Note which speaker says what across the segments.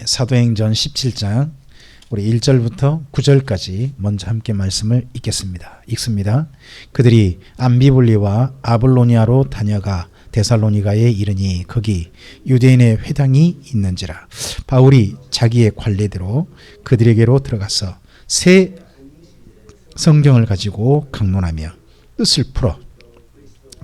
Speaker 1: 사도행전 17장 우리 1절부터 9절까지 먼저 함께 말씀을 읽습니다. 그들이 암비볼리와 아볼로니아로 다녀가 데살로니가에 이르니 거기 유대인의 회당이 있는지라. 바울이 자기의 관례대로 그들에게로 들어가서 새 성경을 가지고 강론하며 뜻을 풀어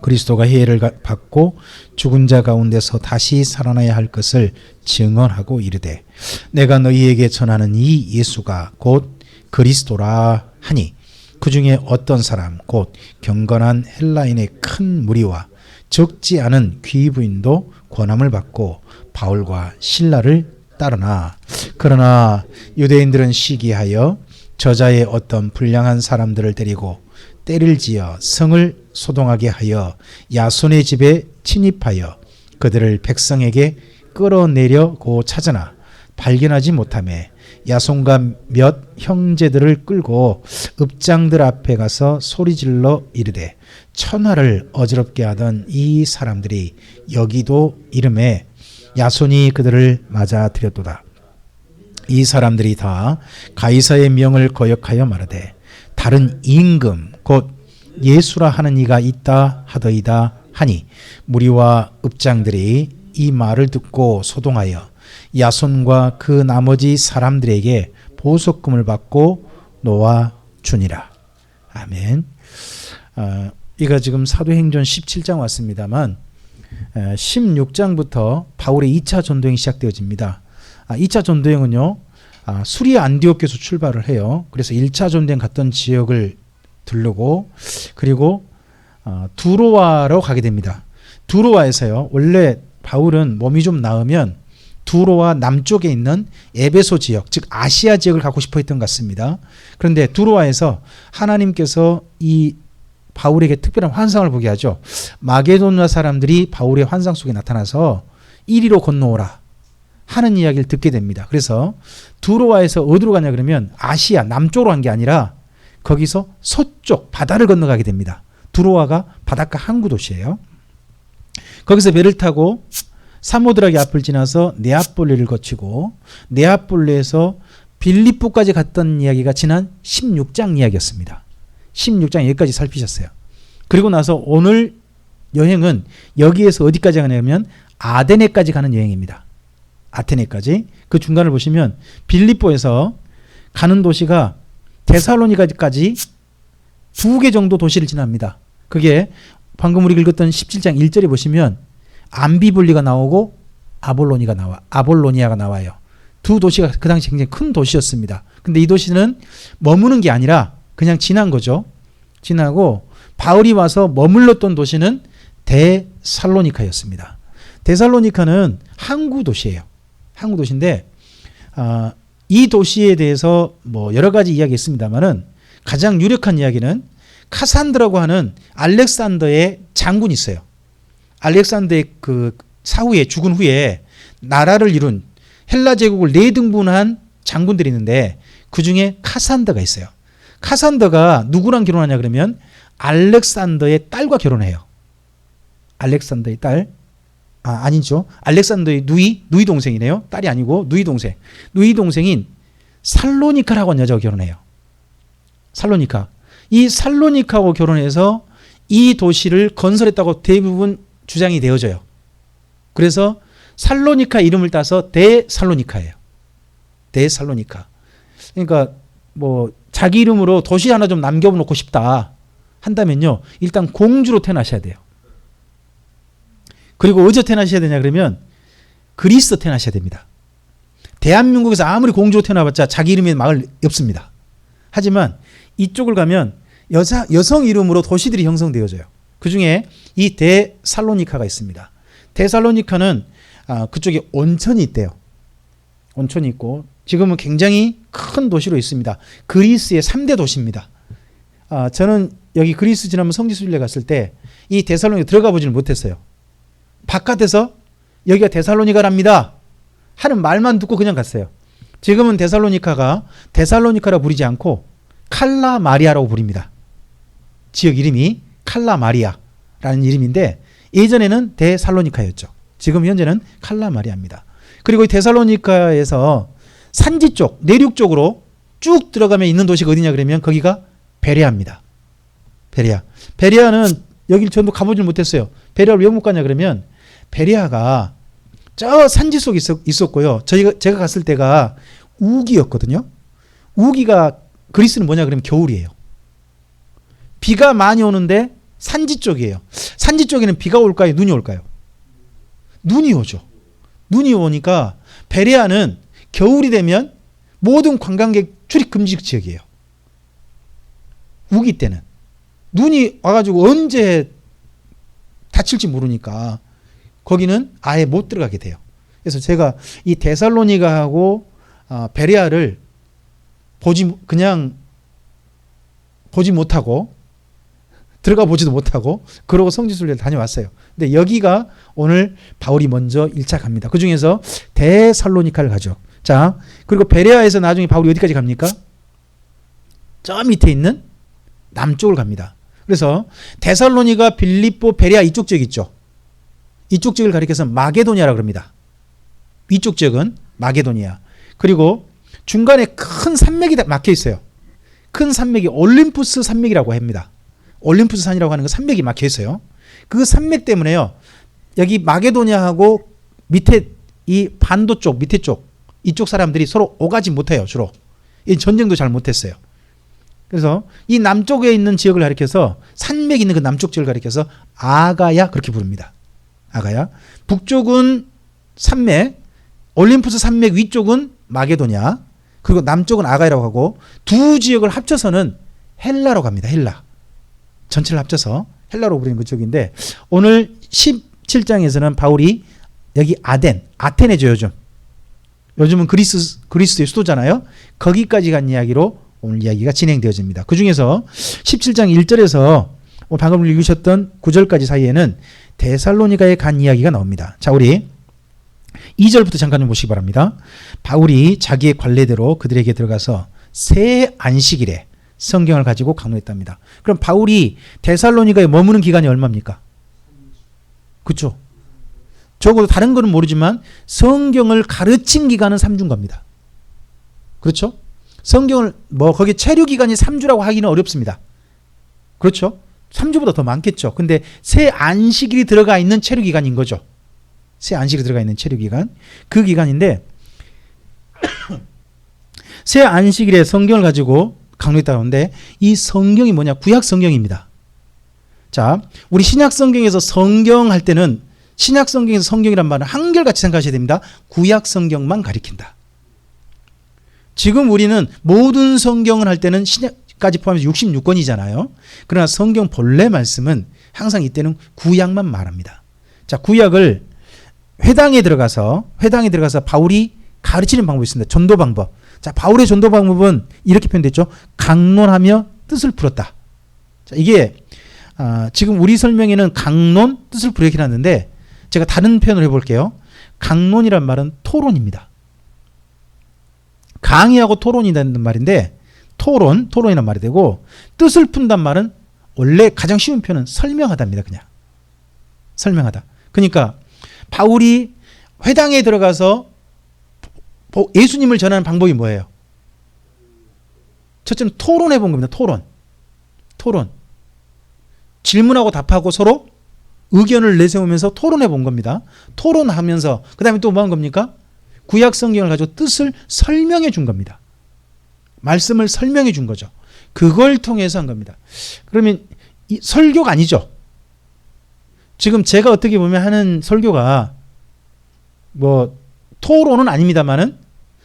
Speaker 1: 그리스도가 해를 받고 죽은 자 가운데서 다시 살아나야 할 것을 증언하고 이르되 내가 너희에게 전하는 이 예수가 곧 그리스도라 하니 그 중에 어떤 사람 곧 경건한 헬라인의 큰 무리와 적지 않은 귀부인도 권함을 받고 바울과 실라를 따르나 그러나 유대인들은 시기하여 저자의 어떤 불량한 사람들을 데리고 때를 지어 성을 소동하게 하여 야손의 집에 침입하여 그들을 백성에게 끌어내려고 찾으나 발견하지 못하며 야손과 몇 형제들을 끌고 읍장들 앞에 가서 소리질러 이르되 천하를 어지럽게 하던 이 사람들이 여기도 이름에 야손이 그들을 맞아들였도다. 이 사람들이 다 가이사의 명을 거역하여 말하되 다른 임금 곧 예수라 하는 이가 있다 하더이다 하니 무리와 읍장들이 이 말을 듣고 소동하여 야손과 그 나머지 사람들에게 보석금을 받고 놓아 주니라. 아멘. 이가 지금 사도행전 17장 왔습니다만 16장부터 바울의 2차 전도행이 시작되어집니다. 2차 전도행은요, 수리아 안디옥에서 출발을 해요. 그래서 1차 전도행 갔던 지역을 들르고 그리고 두로와로 가게 됩니다. 두로와에서요, 원래 바울은 몸이 좀 나으면 두로와 남쪽에 있는 에베소 지역, 즉 아시아 지역을 가고 싶어 했던 것 같습니다. 그런데 두로와에서 하나님께서 이 바울에게 특별한 환상을 보게 하죠. 마게도냐 사람들이 바울의 환상 속에 나타나서 이리로 건너오라 하는 이야기를 듣게 됩니다. 그래서 두로와에서 어디로 가냐 그러면 아시아 남쪽으로 간 게 아니라 거기서 서쪽 바다를 건너가게 됩니다. 두로와가 바닷가 항구 도시예요. 거기서 배를 타고 사모드라기 앞을 지나서 네아폴리를 거치고 네아폴리에서 빌립보까지 갔던 이야기가 지난 16장 이야기였습니다. 16장 여기까지 살피셨어요. 그리고 나서 오늘 여행은 여기에서 어디까지 가냐면 아데네까지 가는 여행입니다. 아테네까지. 그 중간을 보시면 빌립보에서 가는 도시가 데살로니가까지 2개 정도 도시를 지납니다. 그게 방금 우리 읽었던 17장 1절에 보시면 암비볼리가 나오고 아볼로니아가 나와요. 두 도시가 그 당시 굉장히 큰 도시였습니다. 근데 이 도시는 머무는 게 아니라 그냥 지난 거죠. 지나고 바울이 와서 머물렀던 도시는 데살로니카였습니다. 데살로니카는 항구 도시예요. 항구 도시인데 이 도시에 대해서 뭐 여러 가지 이야기 있습니다만은 가장 유력한 이야기는 카산드라고 하는 알렉산더의 장군이 있어요. 알렉산더의 그 사후에 죽은 후에 나라를 이룬 헬라 제국을 4등분한 장군들이 있는데 그 중에 카산더가 있어요. 카산더가 누구랑 결혼하냐 그러면 알렉산더의 딸과 결혼해요. 알렉산더의 딸. 아니죠. 알렉산더의 누이 동생이네요. 딸이 아니고 누이 동생. 누이 동생인 살로니카라고 하는 여자와 결혼해요. 살로니카. 이 살로니카하고 결혼해서 이 도시를 건설했다고 대부분 주장이 되어져요. 그래서 살로니카 이름을 따서 데살로니카예요. 데살로니카. 그러니까 뭐 자기 이름으로 도시 하나 좀 남겨놓고 싶다 한다면요, 일단 공주로 태어나셔야 돼요. 그리고 어디서 태어나셔야 되냐 그러면 그리스도 태어나셔야 됩니다. 대한민국에서 아무리 공주로 태어나봤자 자기 이름에 마을 없습니다. 하지만 이쪽을 가면 여성 이름으로 도시들이 형성되어져요. 그 중에 이 데살로니카가 있습니다. 데살로니카는 그쪽에 온천이 있대요. 온천이 있고 지금은 굉장히 큰 도시로 있습니다. 그리스의 3대 도시입니다. 저는 여기 그리스 지난번 성지순례 갔을 때 이 데살로니카 들어가 보지는 못했어요. 바깥에서 여기가 데살로니카랍니다 하는 말만 듣고 그냥 갔어요. 지금은 데살로니카가 데살로니카라 부르지 않고 칼라 마리아라고 부릅니다. 지역 이름이 칼라 마리아라는 이름인데 예전에는 데살로니카였죠. 지금 현재는 칼라 마리아입니다. 그리고 이 데살로니가에서 산지 쪽, 내륙 쪽으로 쭉 들어가면 있는 도시가 어디냐 그러면 거기가 베레아입니다. 베레아. 베레아는 여기 전도 가보질 못했어요. 베레아를 왜 못 가냐 그러면 베레아가 저 산지 속에 있었고요. 제가 갔을 때가 우기였거든요. 우기가 그리스는 뭐냐 그러면 겨울이에요. 비가 많이 오는데 산지 쪽이에요. 산지 쪽에는 비가 올까요? 눈이 올까요? 눈이 오죠. 눈이 오니까 베레아는 겨울이 되면 모든 관광객 출입 금지 지역이에요. 우기 때는. 눈이 와가지고 언제 다칠지 모르니까 거기는 아예 못 들어가게 돼요. 그래서 제가 이 데살로니가하고 베레아를 그냥 보지 못하고 들어가 보지도 못하고 그러고 성지순례를 다녀왔어요. 근데 여기가 오늘 바울이 먼저 1차 갑니다. 그 중에서 데살로니카를 가죠. 자, 그리고 베레아에서 나중에 바울이 어디까지 갑니까? 저 밑에 있는 남쪽을 갑니다. 그래서 데살로니가, 빌립보, 베레아 이쪽 지역 있죠. 이쪽 지역을 가리켜서 마게도니아라고 합니다. 이쪽 지역은 마게도니아. 그리고 중간에 큰 산맥이 막혀 있어요. 큰 산맥이 올림푸스 산맥이라고 합니다. 올림푸스 산이라고 하는 그 산맥이 막혀 있어요. 그 산맥 때문에요. 여기 마게도니아하고 밑에 이 반도 쪽, 밑에 쪽 이쪽 사람들이 서로 오가지 못해요. 주로. 이 전쟁도 잘 못했어요. 그래서 이 남쪽에 있는 지역을 가리켜서 산맥이 있는 그 남쪽 지역을 가리켜서 아가야 그렇게 부릅니다. 아가야. 북쪽은 산맥, 올림푸스 산맥 위쪽은 마게도냐, 그리고 남쪽은 아가야라고 하고 두 지역을 합쳐서는 헬라로 갑니다. 헬라. 전체를 합쳐서 헬라로 부르는 그쪽인데 오늘 17장에서는 바울이 여기 아테네죠 요즘. 요즘은 그리스의 수도잖아요. 거기까지 간 이야기로 오늘 이야기가 진행되어집니다. 그 중에서 17장 1절에서 방금 읽으셨던 9절까지 사이에는 데살로니가에 간 이야기가 나옵니다. 자, 우리 2절부터 잠깐 좀 보시기 바랍니다. 바울이 자기의 관례대로 그들에게 들어가서 새 안식일에 성경을 가지고 강론했답니다. 그럼 바울이 데살로니가에 머무는 기간이 얼마입니까? 그렇죠? 적어도 다른 거는 모르지만 성경을 가르친 기간은 3주인 겁니다. 그렇죠? 성경을 거기 체류 기간이 3주라고 하기는 어렵습니다. 그렇죠? 3주보다 더 많겠죠. 근데 새 안식일이 들어가 있는 체류 기간인 거죠. 새 안식일이 들어가 있는 체류 기간. 그 기간인데 새 안식일에 성경을 가지고 강론했다고 하는데 이 성경이 뭐냐? 구약 성경입니다. 자, 우리 신약 성경에서 성경 할 때는 신약 성경에서 성경이란 말은 한결같이 생각하셔야 됩니다. 구약 성경만 가리킨다. 지금 우리는 모든 성경을 할 때는 신약까지 포함해서 66권이잖아요. 그러나 성경 본래 말씀은 항상 이때는 구약만 말합니다. 자, 구약을 회당에 들어가서 바울이 가르치는 방법이 있습니다. 전도 방법. 자, 바울의 전도 방법은 이렇게 표현됐죠. 강론하며 뜻을 풀었다. 자, 이게 지금 우리 설명에는 강론, 뜻을 풀어 이렇게 놨는데 제가 다른 표현을 해볼게요. 강론이란 말은 토론입니다. 강의하고 토론이라는 말인데 토론이란 말이 되고 뜻을 푼단 말은 원래 가장 쉬운 표현은 설명하다입니다. 그냥 설명하다. 그러니까 바울이 회당에 들어가서 예수님을 전하는 방법이 뭐예요? 첫째는 토론해 본 겁니다. 토론. 질문하고 답하고 서로 의견을 내세우면서 토론해 본 겁니다. 토론하면서 그 다음에 또 뭐 한 겁니까? 구약 성경을 가지고 뜻을 설명해 준 겁니다. 말씀을 설명해 준 거죠. 그걸 통해서 한 겁니다. 그러면 이 설교가 아니죠. 지금 제가 어떻게 보면 하는 설교가 토론은 아닙니다만은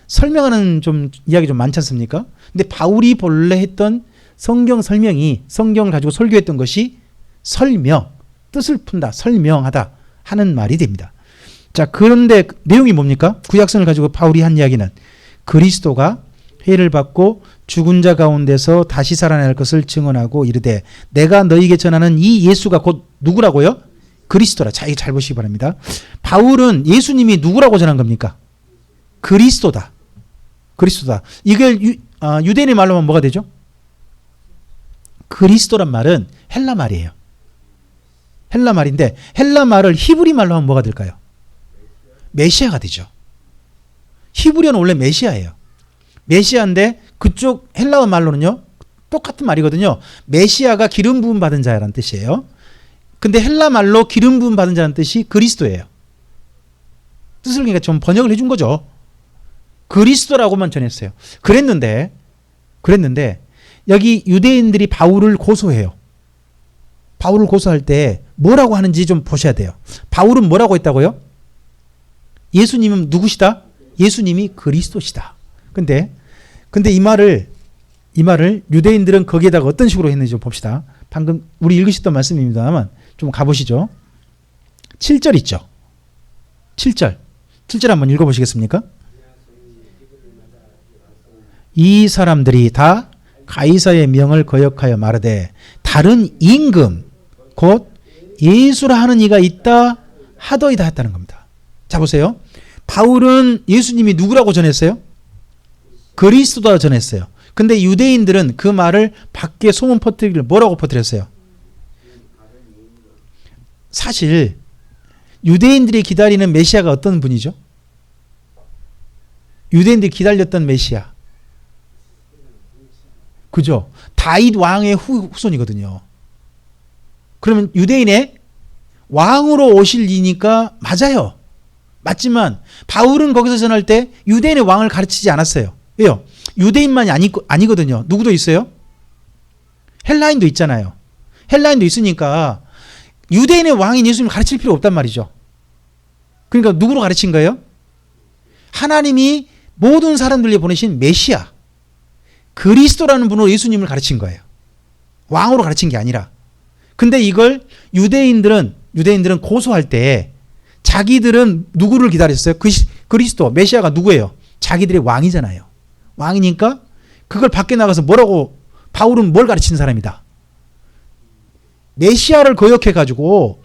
Speaker 1: 설명하는 좀 이야기 좀 많지 않습니까? 근데 바울이 본래 했던 성경 설명이 성경을 가지고 설교했던 것이 설명, 뜻을 푼다, 설명하다 하는 말이 됩니다. 자, 그런데 내용이 뭡니까? 구약성을 가지고 바울이 한 이야기는 그리스도가 회를 받고 죽은 자 가운데서 다시 살아날 것을 증언하고 이르되 내가 너희에게 전하는 이 예수가 곧 누구라고요? 그리스도라. 자, 이거 잘 보시기 바랍니다. 바울은 예수님이 누구라고 전한 겁니까? 그리스도다. 이걸 유대인의 말로 하면 뭐가 되죠? 그리스도란 말은 헬라 말이에요. 헬라 말인데 헬라 말을 히브리 말로 하면 뭐가 될까요? 메시아가 되죠. 히브리어는 원래 메시아예요. 메시아인데 그쪽 헬라어 말로는요. 똑같은 말이거든요. 메시아가 기름 부음 받은 자라는 뜻이에요. 근데 헬라 말로 기름 부음 받은 자라는 뜻이 그리스도예요. 뜻을 그러니까 좀 번역을 해준 거죠. 그리스도라고만 전했어요. 그랬는데 여기 유대인들이 바울을 고소해요. 바울을 고소할 때 뭐라고 하는지 좀 보셔야 돼요. 바울은 뭐라고 했다고요? 예수님은 누구시다? 예수님이 그리스도시다. 근데 이 말을 유대인들은 거기에다가 어떤 식으로 했는지 좀 봅시다. 방금 우리 읽으셨던 말씀입니다만 좀 가보시죠. 7절 있죠. 7절 한번 읽어보시겠습니까? 이 사람들이 다 가이사의 명을 거역하여 말하되 다른 임금 곧 예수라 하는 이가 있다 하더이다 했다는 겁니다. 자 보세요. 바울은 예수님이 누구라고 전했어요? 그리스도다 전했어요. 근데 유대인들은 그 말을 밖에 소문 퍼뜨리기를 뭐라고 퍼뜨렸어요? 사실 유대인들이 기다리는 메시아가 어떤 분이죠? 유대인들이 기다렸던 메시아. 그죠? 다윗 왕의 후손이거든요. 그러면 유대인의 왕으로 오실 이니까 맞아요. 맞지만 바울은 거기서 전할 때 유대인의 왕을 가르치지 않았어요. 왜요? 유대인만이 아니거든요. 누구도 있어요? 헬라인도 있잖아요. 헬라인도 있으니까 유대인의 왕인 예수님을 가르칠 필요 없단 말이죠. 그러니까 누구로 가르친 거예요? 하나님이 모든 사람들에게 보내신 메시아 그리스도라는 분으로 예수님을 가르친 거예요. 왕으로 가르친 게 아니라. 근데 이걸 유대인들은 고소할 때 자기들은 누구를 기다렸어요? 그리스도 메시아가 누구예요? 자기들의 왕이잖아요. 왕이니까 그걸 밖에 나가서 뭐라고 바울은 뭘 가르치는 사람이다. 메시아를 거역해가지고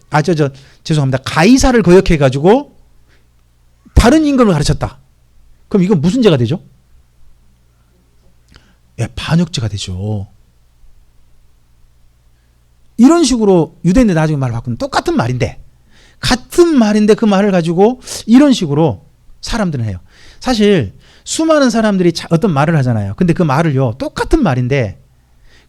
Speaker 1: 죄송합니다. 가이사를 거역해가지고 다른 임금을 가르쳤다. 그럼 이건 무슨 죄가 되죠? 예, 반역죄가 되죠. 이런 식으로 유대인들 나중에 말을 바꾸는 같은 말인데 그 말을 가지고 이런 식으로 사람들은 해요. 사실 수많은 사람들이 어떤 말을 하잖아요. 근데 그 말을요 똑같은 말인데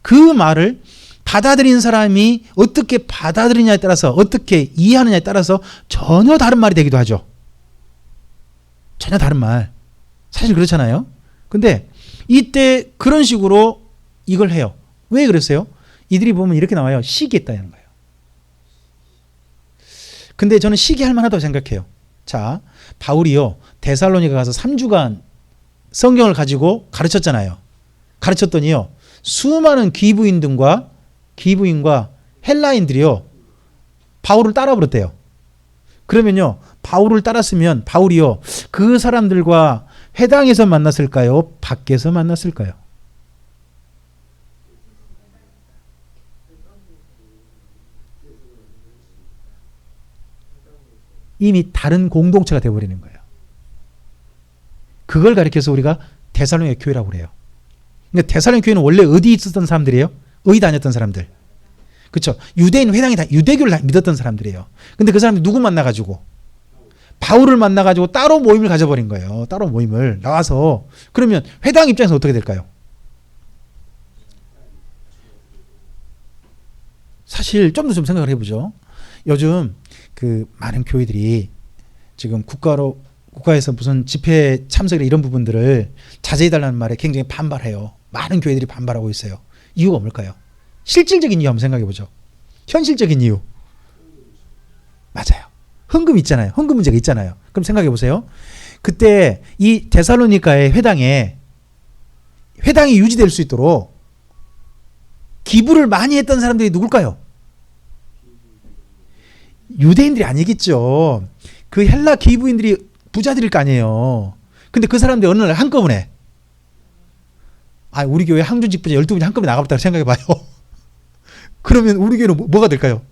Speaker 1: 그 말을 받아들이는 사람이 어떻게 받아들이냐에 따라서 어떻게 이해하느냐에 따라서 전혀 다른 말이 되기도 하죠. 전혀 다른 말. 사실 그렇잖아요. 근데 이때 그런 식으로 이걸 해요. 왜 그랬어요? 이들이 보면 이렇게 나와요. 시기했다는 거예요. 근데 저는 시기할 만하다고 생각해요. 자, 바울이요 데살로니가 가서 3주간 성경을 가지고 가르쳤잖아요. 가르쳤더니요 수많은 귀부인과 헬라인들이요 바울을 따라버렸대요. 그러면요 바울을 따랐으면 바울이요 그 사람들과 회당에서 만났을까요? 밖에서 만났을까요? 이미 다른 공동체가 되어버리는 거예요. 그걸 가리켜서 우리가 데살로니가 교회라고 그래요. 근데 데살로니가 교회는 원래 어디 있었던 사람들이에요? 어디 다녔던 사람들. 그렇죠. 유대인 회당이 다 유대교를 믿었던 사람들이에요. 근데 그 사람들이 누구 만나가지고 바울을 만나가지고 따로 모임을 가져버린 거예요. 따로 모임을 나와서. 그러면 회당 입장에서 어떻게 될까요? 사실 좀 더 좀 생각을 해보죠. 요즘 그 많은 교회들이 지금 국가에서 무슨 집회 참석이나 이런 부분들을 자제해달라는 말에 굉장히 반발해요. 많은 교회들이 반발하고 있어요. 이유가 뭘까요? 실질적인 이유 한번 생각해보죠. 현실적인 이유. 맞아요. 헌금 있잖아요. 헌금 문제가 있잖아요. 그럼 생각해보세요. 그때 이 데살로니가의 회당이 유지될 수 있도록 기부를 많이 했던 사람들이 누굴까요? 유대인들이 아니겠죠. 그 헬라 기부인들이 부자들일 거 아니에요. 근데 그 사람들이 어느 날 한꺼번에 우리 교회 항준 직분자 12분이 한꺼번에 나가봤다고 생각해봐요. 그러면 우리 교회는 뭐가 될까요?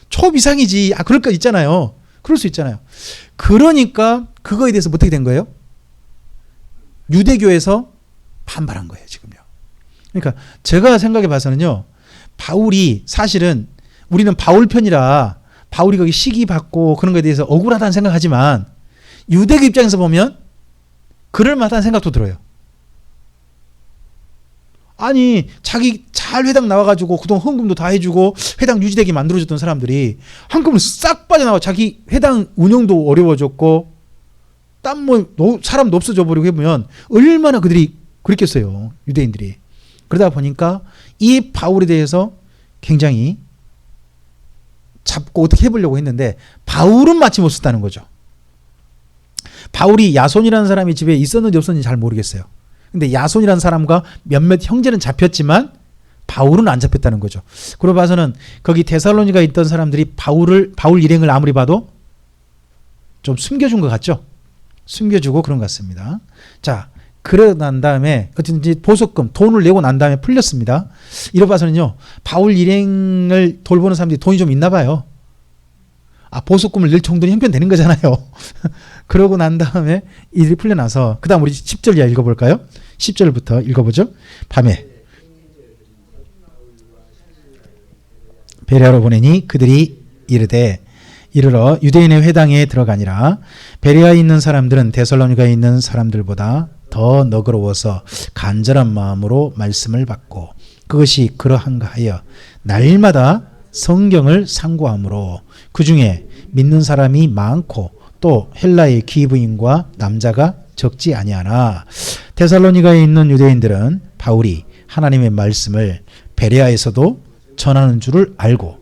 Speaker 1: 초비상이지. 그럴 거 있잖아요. 그럴 수 있잖아요. 그러니까 그거에 대해서 어떻게 된 거예요? 유대교에서 반발한 거예요, 지금요. 그러니까 제가 생각해 봐서는요, 바울이 사실은 우리는 바울 편이라 바울이 거기 시기 받고 그런 거에 대해서 억울하다는 생각하지만 유대교 입장에서 보면 그럴만한 생각도 들어요. 아니 자기 잘 회당 나와가지고 그동안 헌금도 다 해주고 회당 유지되게 만들어줬던 사람들이 한꺼번에 싹 빠져나와 자기 회당 운영도 어려워졌고 사람도 없어져 버리고 해보면 얼마나 그들이 그랬겠어요. 유대인들이. 그러다 보니까 이 바울에 대해서 굉장히 잡고 어떻게 해보려고 했는데 바울은 마침 없었다는 거죠. 바울이 야손이라는 사람이 집에 있었는지 없었는지 잘 모르겠어요. 근데 야손이라는 사람과 몇몇 형제는 잡혔지만 바울은 안 잡혔다는 거죠. 그러고 봐서는 거기 데살로니가에 있던 사람들이 바울 일행을 아무리 봐도 좀 숨겨준 것 같죠. 숨겨주고 그런 것 같습니다. 자, 그러고 난 다음에 어쨌든지 보석금 돈을 내고 난 다음에 풀렸습니다. 이러고 봐서는요, 바울 일행을 돌보는 사람들이 돈이 좀 있나 봐요. 보석금을 낼 정도는 형편되는 거잖아요. 그러고 난 다음에 일이 풀려나서 그 다음 우리 10절 이하 읽어볼까요? 10절부터 읽어보죠. 밤에 베레아로 보내니 그들이 이르되 이르러 유대인의 회당에 들어가니라. 베레아에 있는 사람들은 데살로니가에 있는 사람들보다 더 너그러워서 간절한 마음으로 말씀을 받고 그것이 그러한가 하여 날마다 성경을 상고함으로 그 중에 믿는 사람이 많고 또 헬라의 귀부인과 남자가 적지 아니하나 데살로니가에 있는 유대인들은 바울이 하나님의 말씀을 베레아에서도 전하는 줄을 알고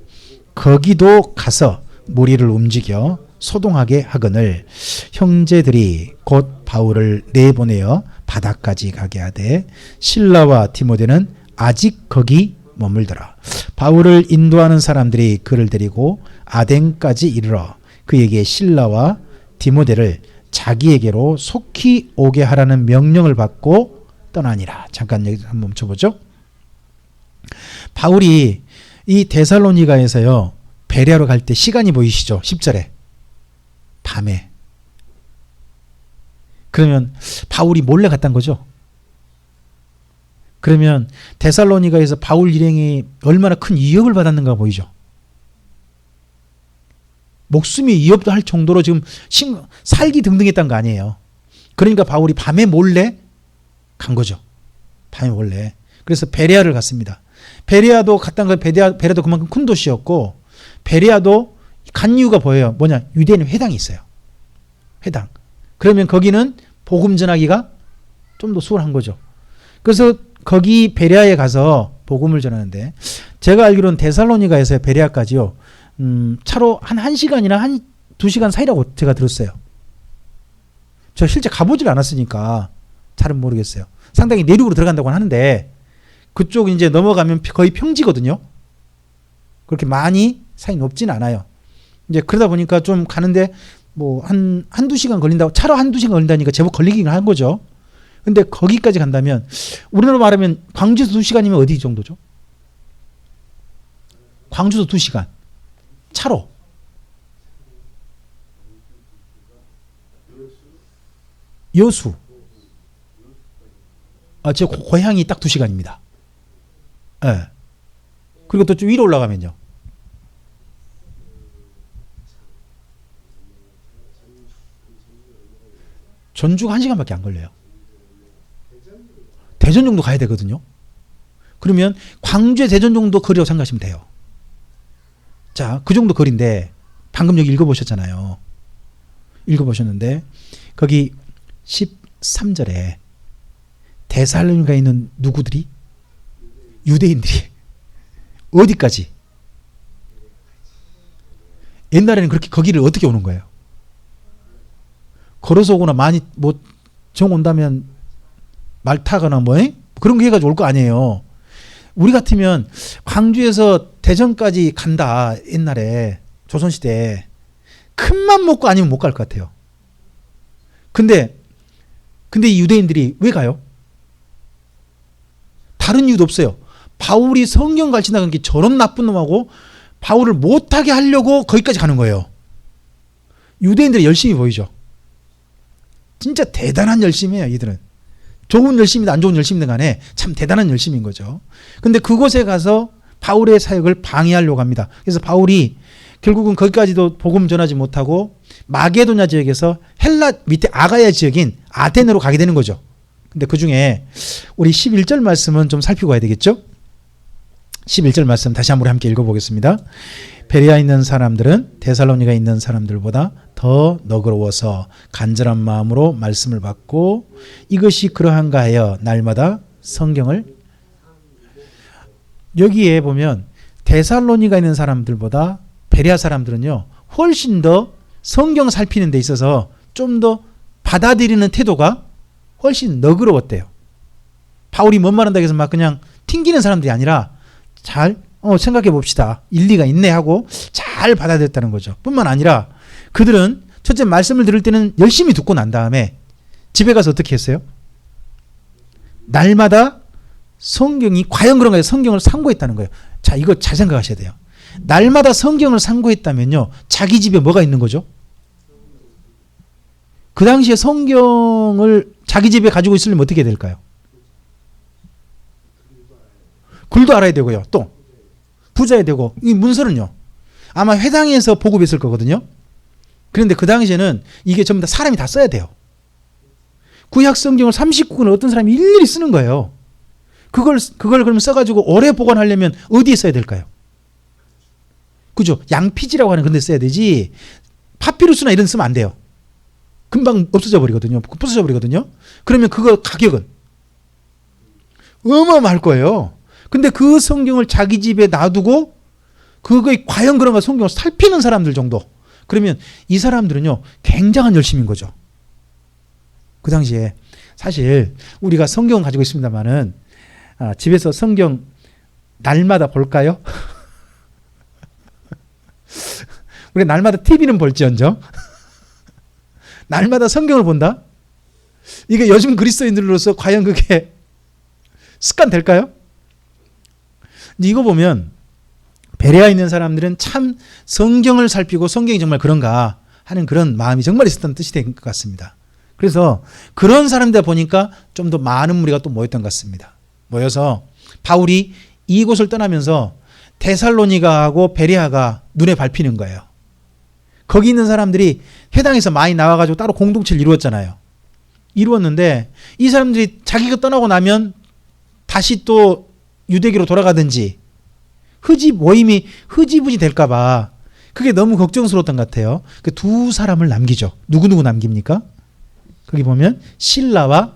Speaker 1: 거기도 가서 무리를 움직여 소동하게 하거늘 형제들이 곧 바울을 내보내어 바다까지 가게 하되 실라와 디모데는 아직 거기 머물더라. 바울을 인도하는 사람들이 그를 데리고 아덴까지 이르러 그에게 실라와 디모데를 자기에게로 속히 오게 하라는 명령을 받고 떠나니라. 잠깐 여기 한번 멈춰보죠. 바울이 이 데살로니가에서요 베레아로 갈 때 시간이 보이시죠? 10절에 밤에. 그러면 바울이 몰래 갔다는 거죠. 그러면 데살로니가에서 바울 일행이 얼마나 큰 위협을 받았는가 보이죠. 목숨이 위협도 할 정도로 지금 살기 등등했다는 거 아니에요. 그러니까 바울이 밤에 몰래 간 거죠. 밤에 몰래. 그래서 베레아를 갔습니다. 베레아도 갔다는 건 베레아도 그만큼 큰 도시였고 베레아도 간 이유가 뭐냐? 유대인 회당이 있어요. 회당. 그러면 거기는 복음 전하기가 좀 더 수월한 거죠. 그래서 거기 베레아에 가서 복음을 전하는데 제가 알기로는 데살로니가에서 베레아까지요. 차로 한 1시간이나 한 2시간 사이라고 제가 들었어요. 저 실제 가보질 않았으니까 잘은 모르겠어요. 상당히 내륙으로 들어간다고 하는데 그쪽 이제 넘어가면 거의 평지거든요. 그렇게 많이 사이 높진 않아요. 이제 그러다 보니까 좀 가는데 뭐 한두 시간 걸린다고 차로 한두 시간 걸린다니까 제법 걸리긴 한 거죠. 근데 거기까지 간다면 우리나라로 말하면 광주에서 2시간이면 어디 정도죠? 광주에서 2시간 차로. 여수. 제 고향이 딱 2시간입니다. 네. 그리고 또 좀 위로 올라가면요. 전주가 1시간밖에 안 걸려요. 대전 정도 가야 되거든요. 그러면 광주에 대전 정도 거리라고 생각하시면 돼요. 자, 그 정도 거리인데 방금 여기 읽어보셨잖아요. 읽어보셨는데 거기 13절에 데살로니가에 있는 누구들이? 유대인들이 어디까지? 옛날에는 그렇게 거기를 어떻게 오는 거예요? 걸어서 오거나 많이 뭐 정 온다면 말 타거나 뭐 그런 거 해가지고 올 거 아니에요. 우리 같으면 광주에서 대전까지 간다. 옛날에 조선시대에 큰맘 먹고 아니면 못 갈 것 같아요. 근데 이 유대인들이 왜 가요? 다른 이유도 없어요. 바울이 성경 가르친다는 게 저런 나쁜 놈하고 바울을 못하게 하려고 거기까지 가는 거예요. 유대인들의 열심이 보이죠. 진짜 대단한 열심이에요. 이들은. 좋은 열심이든 안 좋은 열심이든 간에 참 대단한 열심인 거죠. 근데 그곳에 가서 바울의 사역을 방해하려고 합니다. 그래서 바울이 결국은 거기까지도 복음 전하지 못하고 마게도냐 지역에서 헬라 밑에 아가야 지역인 아테네로 가게 되는 거죠. 근데 그 중에 우리 11절 말씀은 좀 살피고 가야 되겠죠? 11절 말씀 다시 한번 함께 읽어보겠습니다. 베레아에 있는 사람들은 데살로니가에 있는 사람들보다 더 너그러워서 간절한 마음으로 말씀을 받고 이것이 그러한가 하여 날마다 성경을, 여기에 보면 데살로니가에 있는 사람들보다 베레아 사람들은요 훨씬 더 성경 살피는 데 있어서 좀 더 받아들이는 태도가 훨씬 너그러웠대요. 바울이 뭔 말한다고 해서 막 그냥 튕기는 사람들이 아니라 잘 생각해 봅시다. 일리가 있네 하고 잘 받아들였다는 거죠. 뿐만 아니라 그들은 첫째 말씀을 들을 때는 열심히 듣고 난 다음에 집에 가서 어떻게 했어요? 날마다 성경이 과연 그런가요? 성경을 상고했다는 거예요. 자, 이거 잘 생각하셔야 돼요. 날마다 성경을 상고했다면요 자기 집에 뭐가 있는 거죠? 그 당시에 성경을 자기 집에 가지고 있으려면 어떻게 될까요? 글도 알아야 되고요. 또 부자야 되고, 이 문서는요 아마 회당에서 보급했을 거거든요. 그런데 그 당시에는 이게 전부 다 사람이 다 써야 돼요. 구약 성경을 39권을 어떤 사람이 일일이 쓰는 거예요. 그걸 그러면 써가지고 오래 보관하려면 어디에 써야 될까요? 그죠? 양피지라고 하는 그런 데 써야 되지 파피루스나 이런 데 쓰면 안 돼요. 금방 없어져 버리거든요. 부서져 버리거든요. 그러면 그거 가격은 어마어마할 거예요. 근데 그 성경을 자기 집에 놔두고 그거에 과연 그런가 성경을 살피는 사람들 정도, 그러면 이 사람들은요 굉장한 열심인 거죠. 그 당시에 사실 우리가 성경 가지고 있습니다만은 집에서 성경 날마다 볼까요? 우리 날마다 TV는 볼지언정 날마다 성경을 본다? 이게 요즘 그리스도인들로서 과연 그게 습관 될까요? 이거 보면 베레아에 있는 사람들은 참 성경을 살피고 성경이 정말 그런가 하는 그런 마음이 정말 있었던 뜻이 된 것 같습니다. 그래서 그런 사람들 보니까 좀 더 많은 무리가 또 모였던 것 같습니다. 모여서 바울이 이곳을 떠나면서 데살로니가하고 베레아가 눈에 밟히는 거예요. 거기 있는 사람들이 회당에서 많이 나와가지고 따로 공동체를 이루었잖아요. 이루었는데 이 사람들이 자기가 떠나고 나면 다시 또 유대교로 돌아가든지 모임이 흐지부지 될까봐 그게 너무 걱정스러웠던 것 같아요. 그 두 사람을 남기죠. 누구 남깁니까? 거기 보면 실라와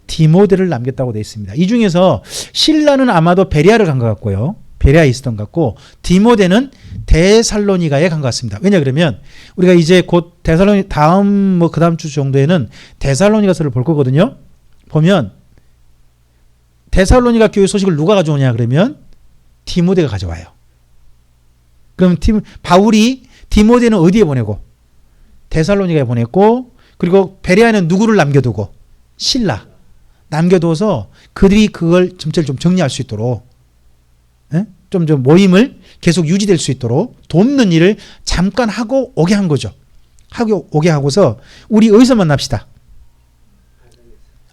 Speaker 1: 디모데를 남겼다고 되어 있습니다. 이 중에서 실라는 아마도 베레아를 간 것 같고요. 베레아에 있었던 것 같고 디모데는 데살로니가에 간 것 같습니다. 왜냐 그러면 우리가 이제 곧 다음 그 다음 주 정도에는 데살로니가서를 볼 거거든요. 보면 데살로니가 교회 소식을 누가 가져오냐 그러면 디모데가 가져와요. 그럼 바울이 디모데는 어디에 보내고? 데살로니가에 보냈고, 그리고 베레아에는 누구를 남겨두고? 실라 남겨둬서 그들이 그걸 점차를 좀 정리할 수 있도록, 좀 모임을 계속 유지될 수 있도록 돕는 일을 잠깐 하고 오게 한 거죠. 오게 하고서 우리 어디서 만납시다?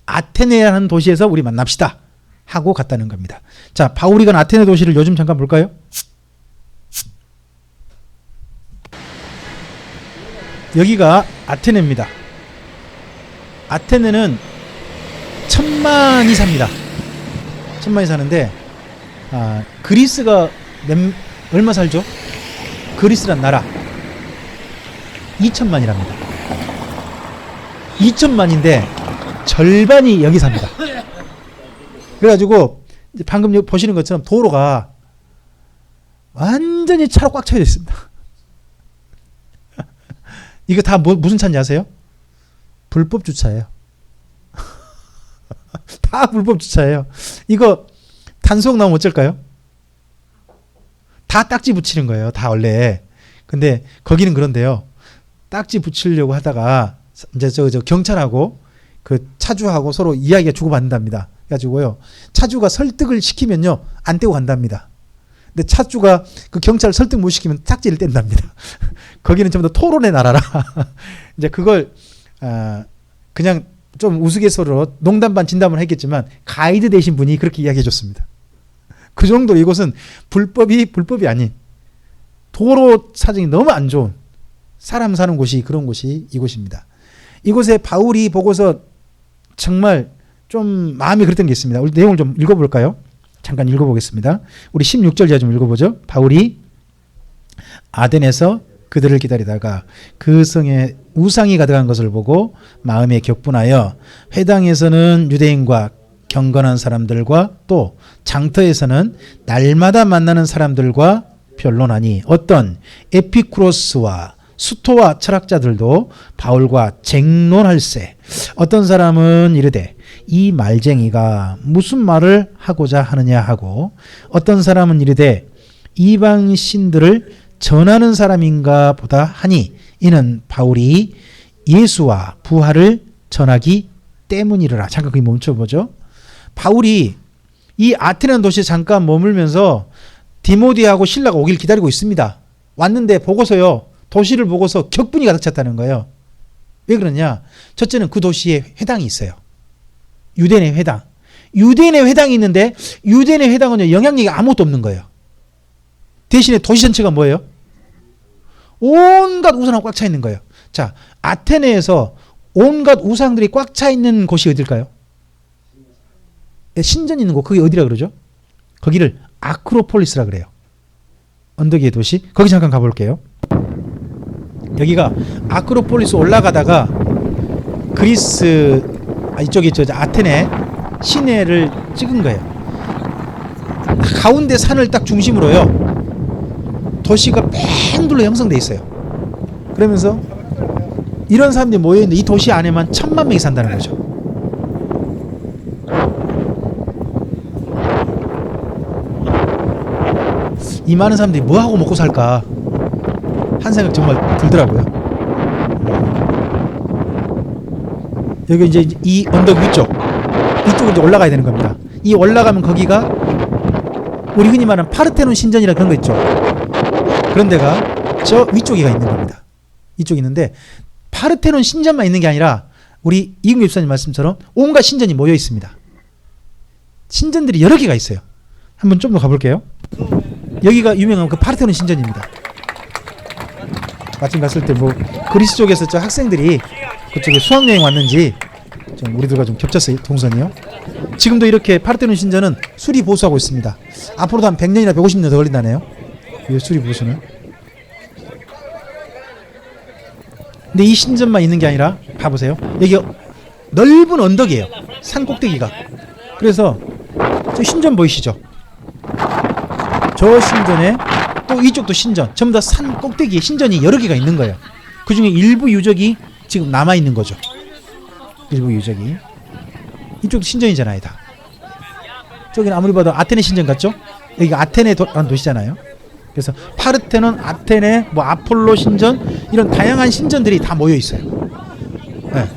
Speaker 1: 아테네라는 도시에서 우리 만납시다 하고 갔다는 겁니다. 자, 바울이 간 아테네 도시를 요즘 잠깐 볼까요? 여기가 아테네입니다. 아테네는 1000만이 삽니다. 1000만이 사는데 그리스가 얼마 살죠? 그리스란 나라 2000만이랍니다. 2000만인데 절반이 여기 삽니다. 그래가지고 방금 보시는 것처럼 도로가 완전히 차로 꽉 차여 있습니다. 이거 다 무슨 차인지 아세요? 불법 주차예요. 다 불법 주차예요. 이거 단속 나오면 어쩔까요? 다 딱지 붙이는 거예요. 다 원래. 근데 거기는 그런데요. 딱지 붙이려고 하다가 이제 저 경찰하고 그 차주하고 서로 이야기가 주고받는답니다. 그래가지고요. 차주가 설득을 시키면요. 안 떼고 간답니다. 근데 차주가 그 경찰을 설득 못 시키면 딱지를 뗀답니다. 거기는 좀 더 토론의 나라라. 이제 그걸 그냥 좀 우스갯소리로 농담 반 진담을 했겠지만 가이드 되신 분이 그렇게 이야기해 줬습니다. 그 정도로 이곳은 불법이 아닌 도로 사정이 너무 안 좋은 사람 사는 곳이 그런 곳이 이곳입니다. 이곳에 바울이 보고서 정말 좀 마음이 그랬던 게 있습니다. 우리 내용을 좀 읽어볼까요? 잠깐 읽어보겠습니다. 우리 16절 이하 좀 읽어보죠. 바울이 아덴에서 그들을 기다리다가 그 성에 우상이 가득한 것을 보고 마음에 격분하여 회당에서는 유대인과 경건한 사람들과 또 장터에서는 날마다 만나는 사람들과 변론하니 어떤 에피쿠로스와 수토와 철학자들도 바울과 쟁론할세. 어떤 사람은 이르되 이 말쟁이가 무슨 말을 하고자 하느냐 하고, 어떤 사람은 이르되 이방 신들을 전하는 사람인가 보다 하니 이는 바울이 예수와 부활을 전하기 때문이라. 잠깐 거기 멈춰보죠. 바울이 이 아테네 도시에 잠깐 머물면서 디모데하고 실라가 오길 기다리고 있습니다. 왔는데 보고서요, 도시를 보고서 격분이 가득 찼다는 거예요. 왜 그러냐? 첫째는 그 도시에 회당이 있어요. 유대인의 회당. 유대인의 회당이 있는데 유대인의 회당은 영향력이 아무것도 없는 거예요. 대신에 도시 전체가 뭐예요? 온갖 우상하고 꽉 차 있는 거예요. 자, 아테네에서 온갖 우상들이 꽉 차 있는 곳이 어딜까요? 신전 있는 곳, 그게 어디라 그러죠? 거기를 아크로폴리스라 그래요. 언덕 위의 도시. 거기 잠깐 가볼게요. 여기가 아크로폴리스 올라가다가 그리스 이쪽에 저 아테네 시내를 찍은 거예요. 가운데 산을 딱 중심으로요, 도시가 뺑 둘러 형성돼 있어요. 그러면서 이런 사람들이 모여있는데 이 도시 안에만 1000만 명이 산다는 거죠. 이 많은 사람들이 뭐하고 먹고 살까 한 생각 정말 들더라고요. 여기 이제 이 언덕 이쪽으로 이제 올라가야 되는 겁니다. 이 올라가면 거기가 우리 흔히 말하는 파르테논 신전이라 그런 거 있죠. 그런 데가 저 위쪽에가 있는 겁니다. 이쪽에 있는데 파르테논 신전만 있는 게 아니라 우리 이근규 집사님 말씀처럼 온갖 신전이 모여 있습니다. 신전들이 여러 개가 있어요. 한번 좀 더 가볼게요. 여기가 유명한 그 파르테논 신전입니다. 마침 갔을 때 뭐 그리스 쪽에서 저 학생들이 그쪽에 수학여행 왔는지 좀 우리들과 좀 겹쳤어요, 동선이요. 지금도 이렇게 파르테논 신전은 수리 보수하고 있습니다. 앞으로도 한 100년이나 150년 더 걸린다네요, 이 수리 보수는. 근데 이 신전만 있는 게 아니라 봐보세요. 여기 넓은 언덕이에요, 산 꼭대기가. 그래서 저 신전 보이시죠? 저 신전에 또 이쪽도 신전, 전부 다 산 꼭대기에 신전이 여러 개가 있는 거예요. 그 중에 일부 유적이 지금 남아있는 거죠. 일부 유적이. 이쪽도 신전이잖아요, 다. 저기는 아무리 봐도 아테네 신전 같죠? 여기가 아테네라는 도시잖아요. 그래서 파르테논, 아테네, 뭐 아폴로 신전, 이런 다양한 신전들이 다 모여 있어요. 네.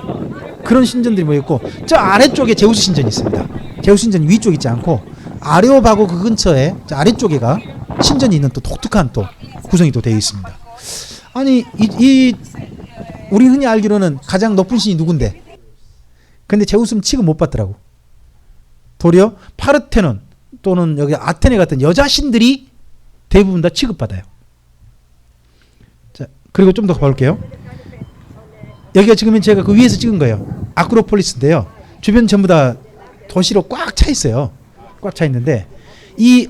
Speaker 1: 그런 신전들이 모여 있고, 저 아래쪽에 제우스 신전이 있습니다. 제우스 신전 위쪽 있지 않고 아레오바고 그 근처에 저 아래쪽에가 신전이 있는 또 독특한 또 구성이 또 되어 있습니다. 아니 우리 흔히 알기로는 가장 높은 신이 누군데? 근데 제우스는 취급 못 받더라고. 도리어 파르테논 또는 여기 아테네 같은 여자 신들이 대부분 다 취급받아요. 자, 그리고 좀 더 가볼게요. 여기가 지금 제가 그 위에서 찍은 거예요. 아크로폴리스인데요. 주변 전부 다 도시로 꽉 차 있어요. 꽉 차 있는데 이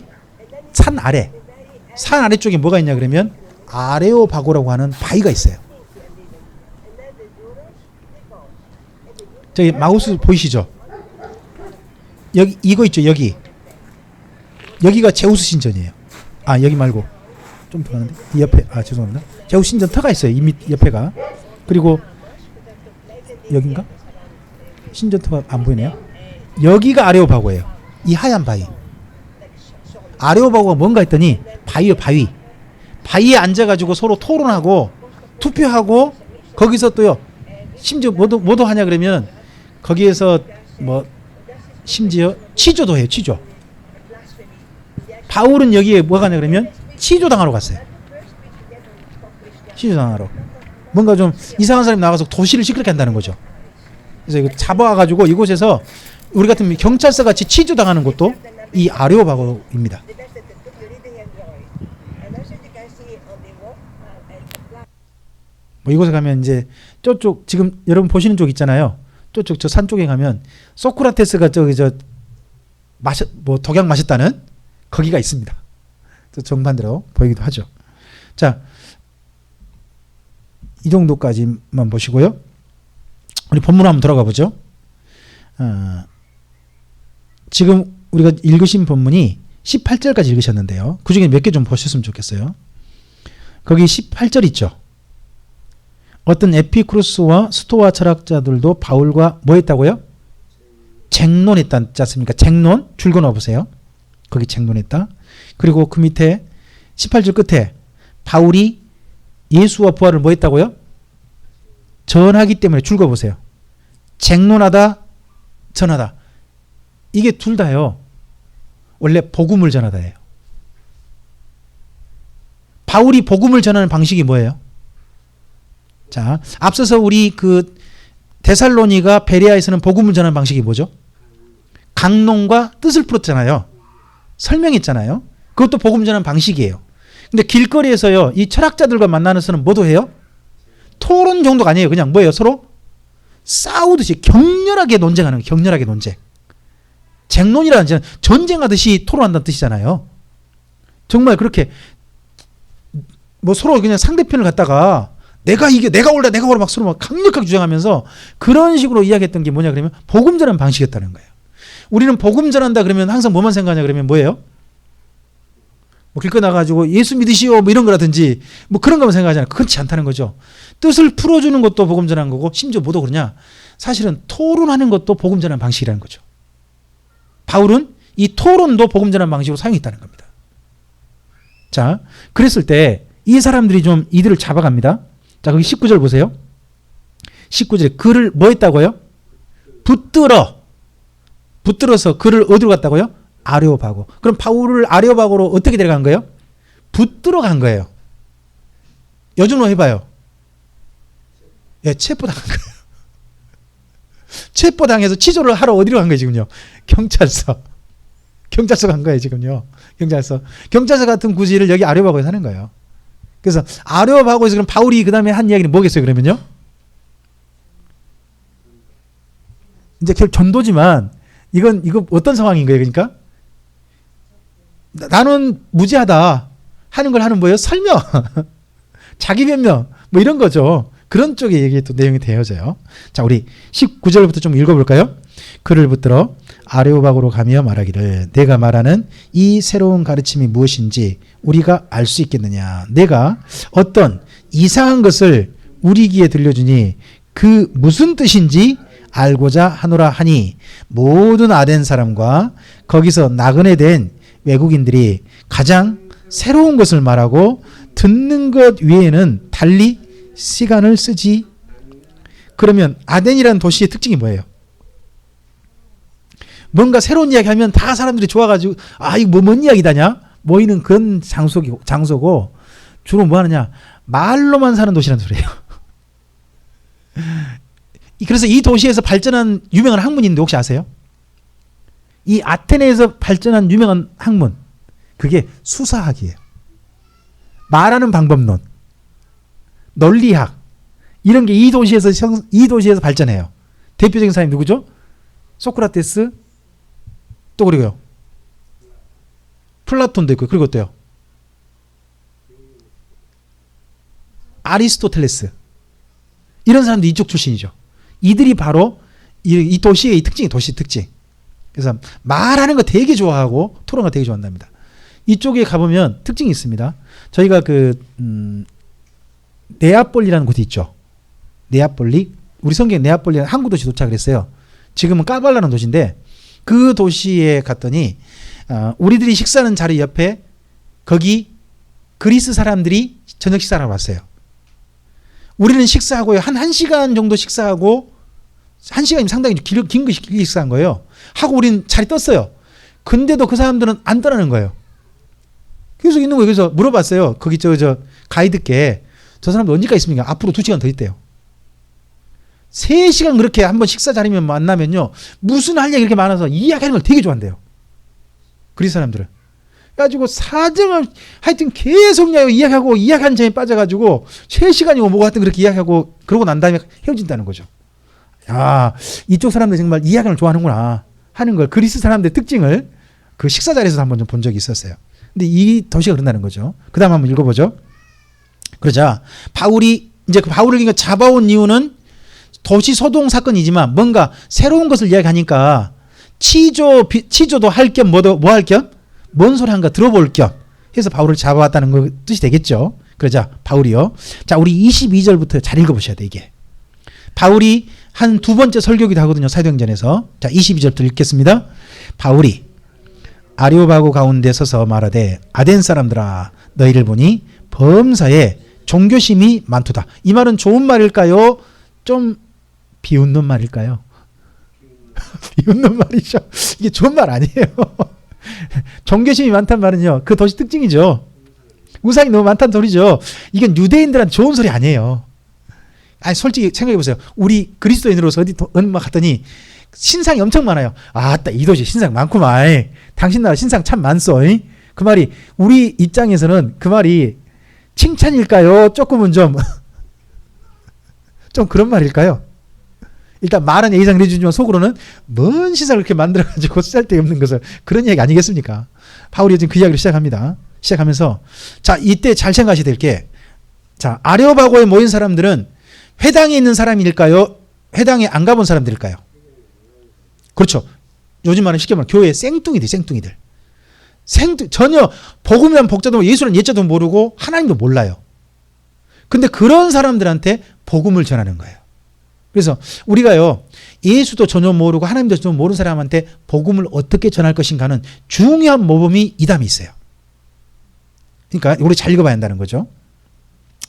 Speaker 1: 산 아래쪽에 뭐가 있냐 그러면 아레오바고라고 하는 바위가 있어요. 저기 마우스 보이시죠? 여기 이거 있죠, 여기가 제우스 신전이에요. 아, 여기 말고 좀 더 가는데 이 옆에, 아 죄송합니다, 제우스 신전 터가 있어요, 이 밑 옆에가. 그리고 여긴가? 신전 터가 안 보이네요. 여기가 아레오바고예요. 이 하얀 바위. 아레오바고가 뭔가 했더니 바위요, 바위에 앉아가지고 서로 토론하고 투표하고, 거기서 또요 심지어 뭐도 하냐 그러면 거기에서 뭐 심지어 취조도 해요. 취조. 바울은 여기에 뭐가 하냐 그러면 취조당하러 갔어요. 취조당하러. 뭔가 좀 이상한 사람이 나가서 도시를 시끄럽게 한다는 거죠. 그래서 이거 잡아와가지고 이곳에서 우리 같은 경찰서 같이 취조당하는 곳도 이 아레오바고입니다. 뭐 이곳에 가면 이제 저쪽 지금 여러분 보시는 쪽 있잖아요. 저쪽 저 산 쪽에 가면 소크라테스가 저기 뭐 독약 마셨다는 거기가 있습니다. 또 정반대로 보이기도 하죠. 자, 이 정도까지만 보시고요. 우리 본문 한번 돌아가 보죠. 지금 우리가 읽으신 본문이 18절까지 읽으셨는데요. 그 중에 몇 개 좀 보셨으면 좋겠어요. 거기 18절 있죠. 어떤 에피쿠로스와 스토아 철학자들도 바울과 뭐 했다고요? 쟁론했지 않습니까? 쟁론 줄 그어 보세요. 거기 쟁론했다. 그리고 그 밑에 18절 끝에 바울이 예수와 부활을 뭐 했다고요? 전하기 때문에 줄 그어 보세요. 쟁론하다, 전하다. 이게 둘 다요. 원래 복음을 전하다예요. 바울이 복음을 전하는 방식이 뭐예요? 자, 앞서서 우리 그 데살로니가 베레아에서는 복음을 전하는 방식이 뭐죠? 강론과 뜻을 풀었잖아요. 설명했잖아요. 그것도 복음 전하는 방식이에요. 근데 길거리에서요, 이 철학자들과 만나서는 뭐도 해요? 토론 정도가 아니에요. 그냥 뭐예요? 서로 싸우듯이 격렬하게 논쟁하는 거예요. 격렬하게 논쟁. 쟁론이라는 건 전쟁하듯이 토론한다는 뜻이잖아요. 정말 그렇게 뭐 서로 그냥 상대편을 갖다가 내가 옳다, 내가 옳아 막 서로 막 강력하게 주장하면서 그런 식으로 이야기했던 게 뭐냐 그러면 복음 전하는 방식이었다는 거예요. 우리는 복음 전한다 그러면 항상 뭐만 생각하냐 그러면 뭐예요? 뭐 길거 나가지고 예수 믿으시오 뭐 이런 거라든지 뭐 그런 거만 생각하잖아요. 그렇지 않다는 거죠. 뜻을 풀어주는 것도 복음 전하는 거고 심지어 뭐도 그러냐? 사실은 토론하는 것도 복음 전하는 방식이라는 거죠. 바울은 이 토론도 복음 전하는 방식으로 사용했다는 겁니다. 자, 그랬을 때 이 사람들이 좀 이들을 잡아갑니다. 자, 거기 19절 보세요. 19절에 그를 뭐 했다고요? 붙들어서 그를 어디로 갔다고요? 아레오바고. 그럼 바울을 아레오바고로 어떻게 데려간 거예요? 붙들어 간 거예요. 요즘으로 해봐요. 예, 체포당한 거예요. 체포당해서 취조를 하러 어디로 간 거예요, 지금요? 경찰서 간 거예요, 지금요. 경찰서 같은 구지를 여기 아레오바고에 사는 거예요. 그래서 아레오바고에서 그럼 바울이 그 다음에 한 이야기는 뭐겠어요, 그러면요? 이제 결국 전도지만 이거 어떤 상황인 거예요, 그러니까? 나는 무죄하다 하는 걸 하는 뭐예요? 설명, 자기 변명, 뭐 이런 거죠. 그런 쪽에 얘기 또 내용이 되어져요. 자, 우리 19절부터 좀 읽어볼까요? 그를 붙들어 아레오바고로 가며 말하기를 내가 말하는 이 새로운 가르침이 무엇인지 우리가 알 수 있겠느냐. 내가 어떤 이상한 것을 우리 귀에 들려주니 그 무슨 뜻인지 알고자 하노라 하니 모든 아덴 사람과 거기서 나그네 된 외국인들이 가장 새로운 것을 말하고 듣는 것 외에는 달리 시간을 쓰지. 그러면 아덴이라는 도시의 특징이 뭐예요? 뭔가 새로운 이야기 하면 다 사람들이 좋아가지고 이거 뭔 이야기다냐 모이는 그런 장소고 주로 뭐 하느냐 말로만 사는 도시라는 소리예요. 그래서 이 도시에서 발전한 유명한 학문이 있는데 혹시 아세요? 이 아테네에서 발전한 유명한 학문 그게 수사학이에요. 말하는 방법론, 논리학 이런 게 이 도시에서 발전해요. 대표적인 사람이 누구죠? 소크라테스 또 그리고요 플라톤도 있고 그리고 또요 아리스토텔레스 이런 사람도 이쪽 출신이죠. 이들이 바로 이 도시의 이 특징이 도시 특징. 그래서 말하는 거 되게 좋아하고 토론 거 되게 좋아한답니다. 이쪽에 가보면 특징이 있습니다. 저희가 네아폴리라는 곳이 있죠. 네아폴리. 우리 성경에 네아폴리라는 항구 도시 도착을 했어요. 지금은 까발라는 도시인데 그 도시에 갔더니 우리들이 식사하는 자리 옆에 거기 그리스 사람들이 저녁 식사를 하러 왔어요. 우리는 식사하고요. 한 1시간 정도 식사하고 1시간이면 상당히 긴 거 식사한 거예요. 하고 우린 자리 떴어요. 근데도 그 사람들은 안 떠나는 거예요. 계속 있는 거예요. 그래서 물어봤어요. 거기 저 가이드께 저 사람들 언제까지 있습니까? 앞으로 2시간 더 있대요. 3시간 그렇게 한번 식사 자리면 만나면요. 무슨 할 얘기 이렇게 많아서 이야기하는 걸 되게 좋아한대요. 그리스 사람들은. 그래가지고 사정을 하여튼 계속 이야기하고 이야기한 점에 빠져가지고 3시간이고 뭐고 하여튼 그렇게 이야기하고 그러고 난 다음에 헤어진다는 거죠. 아, 이쪽 사람들 정말 이야기를 좋아하는구나 하는 걸 그리스 사람들의 특징을 그 식사 자리에서 한번 좀 본 적이 있었어요. 근데 이 도시가 그런다는 거죠. 그 다음 한번 읽어보죠. 그러자 바울이 이제 그 바울을 잡아온 이유는 도시 소동 사건이지만 뭔가 새로운 것을 이야기하니까 치조도 할 겸 뭐 할 겸 뭔 소리 한가 들어볼 겸 해서 바울을 잡아왔다는 거 뜻이 되겠죠. 그러자 바울이요. 자, 우리 22절부터 잘 읽어보셔야 돼 이게. 바울이 한 두 번째 설교기도 하거든요. 사도행전에서. 자, 22절부터 읽겠습니다. 바울이 아레오바고 가운데 서서 말하되 아덴 사람들아 너희를 보니 범사에 종교심이 많도다. 이 말은 좋은 말일까요? 좀 비웃는 말일까요? 비웃는 말이죠. 이게 좋은 말 아니에요. 종교심이 많다는 말은요. 그 도시 특징이죠. 우상이 너무 많다는 소리죠. 이건 유대인들한테 좋은 소리 아니에요. 아니 솔직히 생각해 보세요. 우리 그리스도인으로서 어디 갔더니 신상이 엄청 많아요. 아따 이 도시 신상 많구만. 당신 나라 신상 참 많소. 그 말이 우리 입장에서는 그 말이 칭찬일까요? 조금은 좀 그런 말일까요? 일단 말은 예의상 해주지만 속으로는 뭔 신상을 그렇게 만들어가지고 쓸데없는 것을 그런 이야기 아니겠습니까? 바울이 지금 그 이야기를 시작하면서 자 이때 잘 생각하셔야 될 게 자 아레오바고에 모인 사람들은 회당에 있는 사람일까요? 회당에 안 가본 사람들일까요? 그렇죠. 요즘 말은 쉽게 말하면 교회의 생뚱이들. 전혀 복음이란 복자도 예수란 예자도 모르고 하나님도 몰라요. 근데 그런 사람들한테 복음을 전하는 거예요. 그래서 우리가요 예수도 전혀 모르고 하나님도 전혀 모르는 사람한테 복음을 어떻게 전할 것인가는 중요한 모범이 이 다음에 있어요. 그러니까 우리 잘 읽어봐야 한다는 거죠.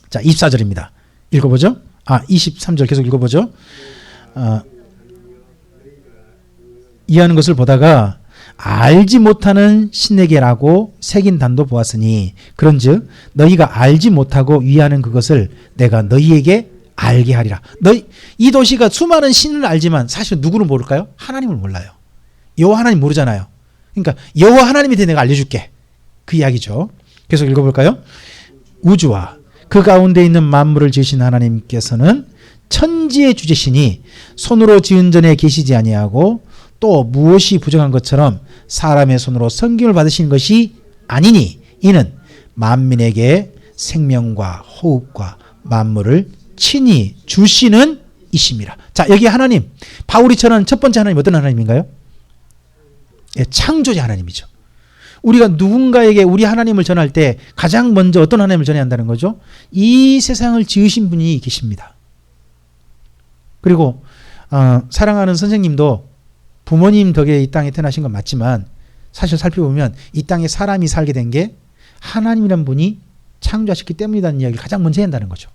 Speaker 1: 자 24절입니다. 읽어보죠. 23절 계속 읽어보죠. 이해하는 것을 보다가 알지 못하는 신에게라고 새긴 단도 보았으니 그런즉 너희가 알지 못하고 위하는 그것을 내가 너희에게 알게 하리라. 이 도시가 수많은 신을 알지만 사실 누구를 모를까요? 하나님을 몰라요. 여호와 하나님 모르잖아요. 그러니까 여호와 하나님에 대해 내가 알려줄게. 그 이야기죠. 계속 읽어볼까요? 우주와 그 가운데 있는 만물을 지으신 하나님께서는 천지의 주제시니 손으로 지은 전에 계시지 아니하고 또 무엇이 부정한 것처럼 사람의 손으로 섬김을 받으신 것이 아니니 이는 만민에게 생명과 호흡과 만물을 친히 주시는 이심이라. 자 여기 하나님 바울이 전하는 첫 번째 하나님 어떤 하나님인가요? 예, 창조자 하나님이죠. 우리가 누군가에게 우리 하나님을 전할 때 가장 먼저 어떤 하나님을 전해야 한다는 거죠? 이 세상을 지으신 분이 계십니다. 그리고 사랑하는 선생님도 부모님 덕에 이 땅에 태어나신 건 맞지만 사실 살펴보면 이 땅에 사람이 살게 된 게 하나님이란 분이 창조하셨기 때문이라는 이야기를 가장 먼저 해야 한다는 거죠.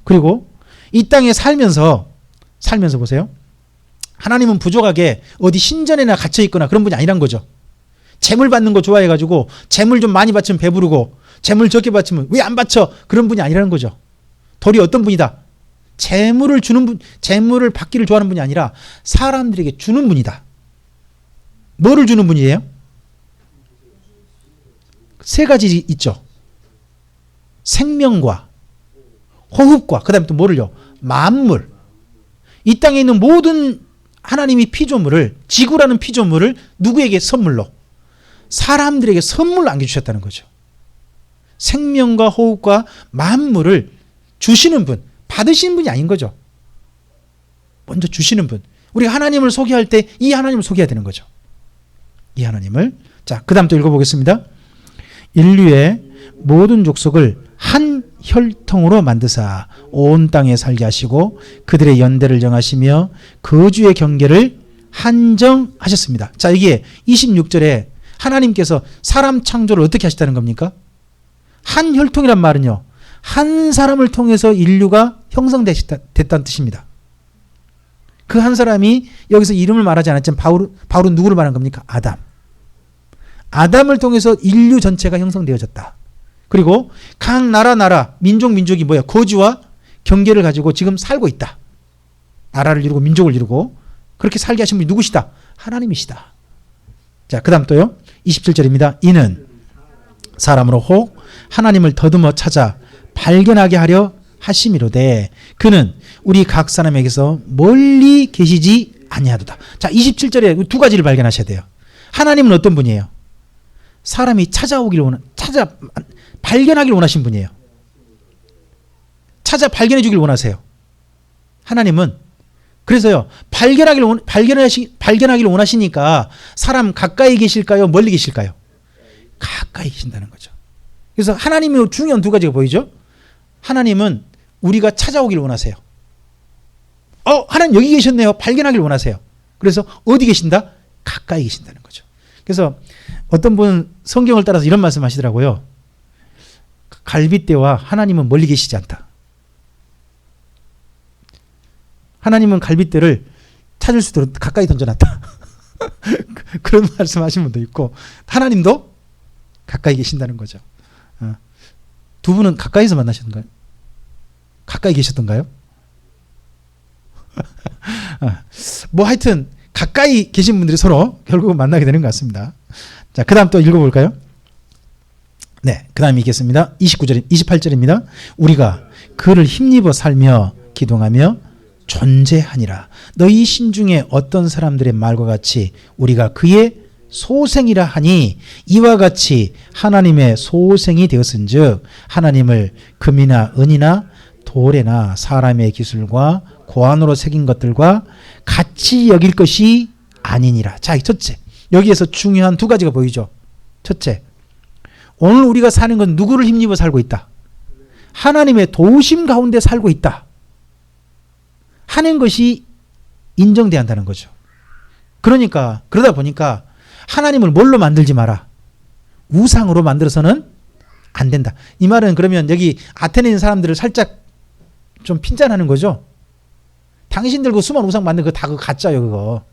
Speaker 1: 그리고 이 땅에 살면서 보세요. 하나님은 부족하게 어디 신전에나 갇혀 있거나 그런 분이 아니란 거죠. 재물 받는 거 좋아해가지고 재물 좀 많이 바치면 배부르고 재물 적게 바치면 왜 안 바쳐? 그런 분이 아니라는 거죠. 도리 어떤 분이다? 재물을 주는 분, 재물을 받기를 좋아하는 분이 아니라 사람들에게 주는 분이다. 뭐를 주는 분이에요? 세 가지 있죠. 생명과 호흡과 그 다음에 또 뭐를요? 만물. 이 땅에 있는 모든 하나님이 피조물을 지구라는 피조물을 누구에게 선물로? 사람들에게 선물로 안겨주셨다는 거죠. 생명과 호흡과 만물을 주시는 분, 받으시는 분이 아닌 거죠. 먼저 주시는 분. 우리가 하나님을 소개할 때 이 하나님을 소개해야 되는 거죠. 이 하나님을. 자, 그 다음 또 읽어보겠습니다. 인류의 모든 족속을 한 혈통으로 만드사 온 땅에 살게 하시고 그들의 연대를 정하시며 거주의 경계를 한정하셨습니다. 자, 이게 26절에 하나님께서 사람 창조를 어떻게 하셨다는 겁니까? 한 혈통이란 말은요. 한 사람을 통해서 인류가 형성됐다는 뜻입니다. 그 한 사람이 여기서 이름을 말하지 않았지만 바울은 누구를 말하는 겁니까? 아담을 통해서 인류 전체가 형성되어졌다. 그리고 각 나라, 민족이 뭐야? 거주와 경계를 가지고 지금 살고 있다. 나라를 이루고 민족을 이루고 그렇게 살게 하신 분이 누구시다? 하나님이시다. 자, 그 다음 또요. 27절입니다. 이는 사람으로 혹 하나님을 더듬어 찾아 발견하게 하려 하심이로되 그는 우리 각 사람에게서 멀리 계시지 아니하도다. 자, 27절에 두 가지를 발견하셔야 돼요. 하나님은 어떤 분이에요? 사람이 발견하길 원하신 분이에요. 찾아 발견해 주길 원하세요. 하나님은 그래서요, 발견하길 원하시니까 사람 가까이 계실까요? 멀리 계실까요? 가까이 계신다는 거죠. 그래서 하나님의 중요한 두 가지가 보이죠? 하나님은 우리가 찾아오길 원하세요. 하나님 여기 계셨네요. 발견하길 원하세요. 그래서 어디 계신다? 가까이 계신다는 거죠. 그래서 어떤 분은 성경을 따라서 이런 말씀 하시더라고요. 갈빗대와 하나님은 멀리 계시지 않다. 하나님은 갈빗대를 찾을 수 있도록 가까이 던져놨다. 그런 말씀 하신 분도 있고, 하나님도 가까이 계신다는 거죠. 두 분은 가까이서 만나셨던가요? 가까이 계셨던가요? 뭐 하여튼 가까이 계신 분들이 서로 결국은 만나게 되는 것 같습니다. 자, 그 다음 또 읽어볼까요? 네, 그 다음 읽겠습니다. 28절입니다. 우리가 그를 힘입어 살며 기동하며 존재하니라. 너희 신중에 어떤 사람들의 말과 같이 우리가 그의 소생이라 하니 이와 같이 하나님의 소생이 되었은즉 하나님을 금이나 은이나 돌에나 사람의 기술과 고안으로 새긴 것들과 같이 여길 것이 아니니라. 자, 첫째, 여기에서 중요한 두 가지가 보이죠. 첫째, 오늘 우리가 사는 건 누구를 힘입어 살고 있다? 하나님의 도우심 가운데 살고 있다 하는 것이 인정돼야 한다는 거죠. 그러니까 그러다 보니까 하나님을 뭘로 만들지 마라. 우상으로 만들어서는 안 된다. 이 말은 그러면 여기 아테네에 있는 사람들을 살짝 좀 핀잔하는 거죠. 당신들 그 수많은 우상 만든 거 다 그거 가짜요, 그거.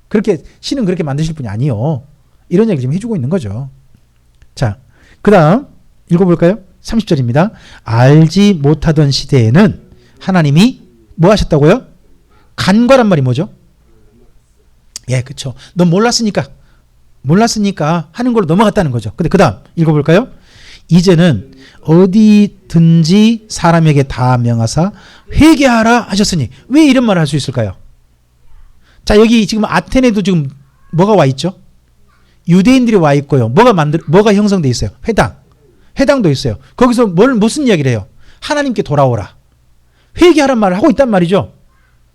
Speaker 1: 그렇게 신은 그렇게 만드실 분이 아니요. 이런 얘기 좀 해주고 있는 거죠. 자, 그 다음 읽어볼까요? 30절입니다. 알지 못하던 시대에는 하나님이 뭐 하셨다고요? 간과란 말이 뭐죠? 예, 그렇죠. 넌 몰랐으니까 하는 걸로 넘어갔다는 거죠. 근데 그 다음 읽어볼까요? 이제는 어디든지 사람에게 다 명하사 회개하라 하셨으니. 왜 이런 말을 할 수 있을까요? 자, 여기 지금 아테네도 지금 뭐가 와 있죠? 유대인들이 와 있고요. 뭐가 형성돼 있어요? 회당도 있어요. 거기서 무슨 이야기를 해요? 하나님께 돌아오라. 회개하란 말을 하고 있단 말이죠.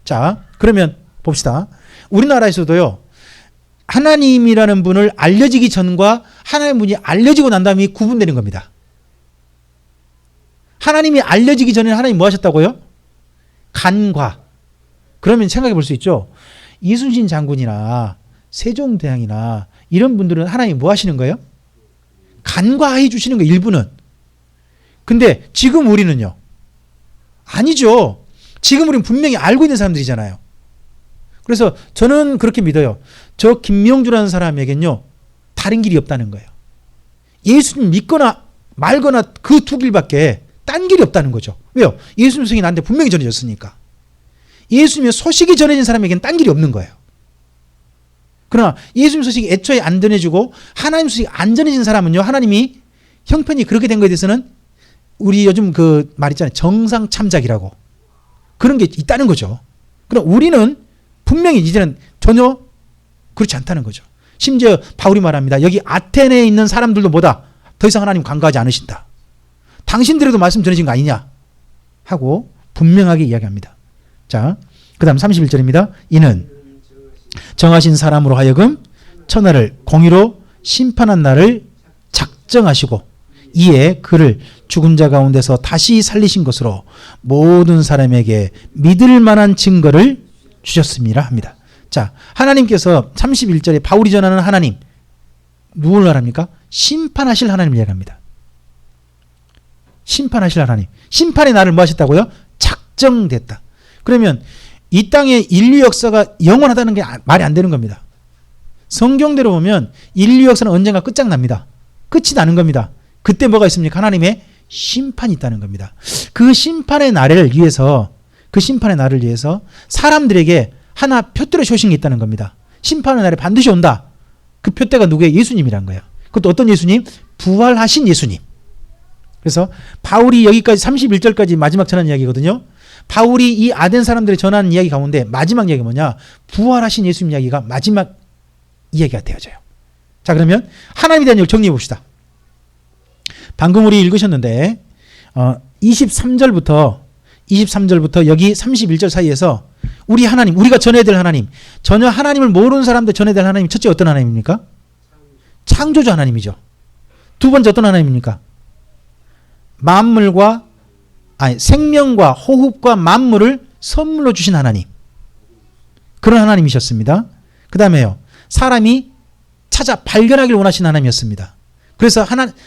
Speaker 1: 자, 그러면 봅시다. 우리나라에서도요, 하나님이라는 분을 알려지기 전과 하나님 분이 알려지고 난 다음에 구분되는 겁니다. 하나님이 알려지기 전에 하나님 뭐 하셨다고요? 간과. 그러면 생각해 볼 수 있죠. 이순신 장군이나 세종대왕이나 이런 분들은 하나님 뭐 하시는 거예요? 간과해 주시는 거예요, 일부는. 근데 지금 우리는요? 아니죠. 지금 우리는 분명히 알고 있는 사람들이잖아요. 그래서 저는 그렇게 믿어요. 저 김명주라는 사람에겐요, 다른 길이 없다는 거예요. 예수님 믿거나 말거나 그 두 길밖에 딴 길이 없다는 거죠. 왜요? 예수님 소식이 나한테 분명히 전해졌으니까. 예수님의 소식이 전해진 사람에게는 딴 길이 없는 거예요. 그러나 예수님 소식이 애초에 안 전해주고 하나님 소식이 안 전해진 사람은요, 하나님이 형편이 그렇게 된 거에 대해서는 우리 요즘 그 말 있잖아요. 정상 참작이라고. 그런 게 있다는 거죠. 그럼 우리는 분명히 이제는 전혀 그렇지 않다는 거죠. 심지어 바울이 말합니다. 여기 아테네에 있는 사람들도 뭐다? 더 이상 하나님 간과하지 않으신다. 당신들에도 말씀 전해진 거 아니냐? 하고 분명하게 이야기합니다. 자, 그 다음 31절입니다. 이는 정하신 사람으로 하여금 천하를 공의로 심판한 날을 작정하시고 이에 그를 죽은 자 가운데서 다시 살리신 것으로 모든 사람에게 믿을 만한 증거를 주셨음이라 합니다. 자, 하나님께서 31절에 바울이 전하는 하나님, 누구를 말합니까? 심판하실 하나님을 얘기합니다. 심판하실 하나님. 심판의 날을 뭐 하셨다고요? 작정됐다. 그러면 이 땅의 인류 역사가 영원하다는 게 말이 안 되는 겁니다. 성경대로 보면 인류 역사는 언젠가 끝장납니다. 끝이 나는 겁니다. 그때 뭐가 있습니까? 하나님의 심판이 있다는 겁니다. 그 심판의 날을 위해서 사람들에게 하나 표대로 쇼싱이 있다는 겁니다. 심판의 날에 반드시 온다. 그 표대가 누구예요? 예수님이란 거예요. 그것도 어떤 예수님? 부활하신 예수님. 그래서 바울이 여기까지 31절까지 마지막 전한 이야기거든요. 바울이 이 아덴 사람들이 전하는 이야기 가운데 마지막 이야기가 뭐냐? 부활하신 예수님 이야기가 마지막 이야기가 되어져요. 자, 그러면 하나님에 대한 얘기를 정리해 봅시다. 방금 우리 읽으셨는데 23절부터 여기 31절 사이에서 우리 하나님, 우리가 전해야 될 하나님, 전혀 하나님을 모르는 사람들 전해야 될 하나님, 첫째 어떤 하나님입니까? 창조주 하나님이죠. 두 번째 어떤 하나님입니까? 생명과 호흡과 만물을 선물로 주신 하나님. 그런 하나님이셨습니다. 그 다음에요, 사람이 찾아 발견하길 원하시는 하나님이었습니다. 그래서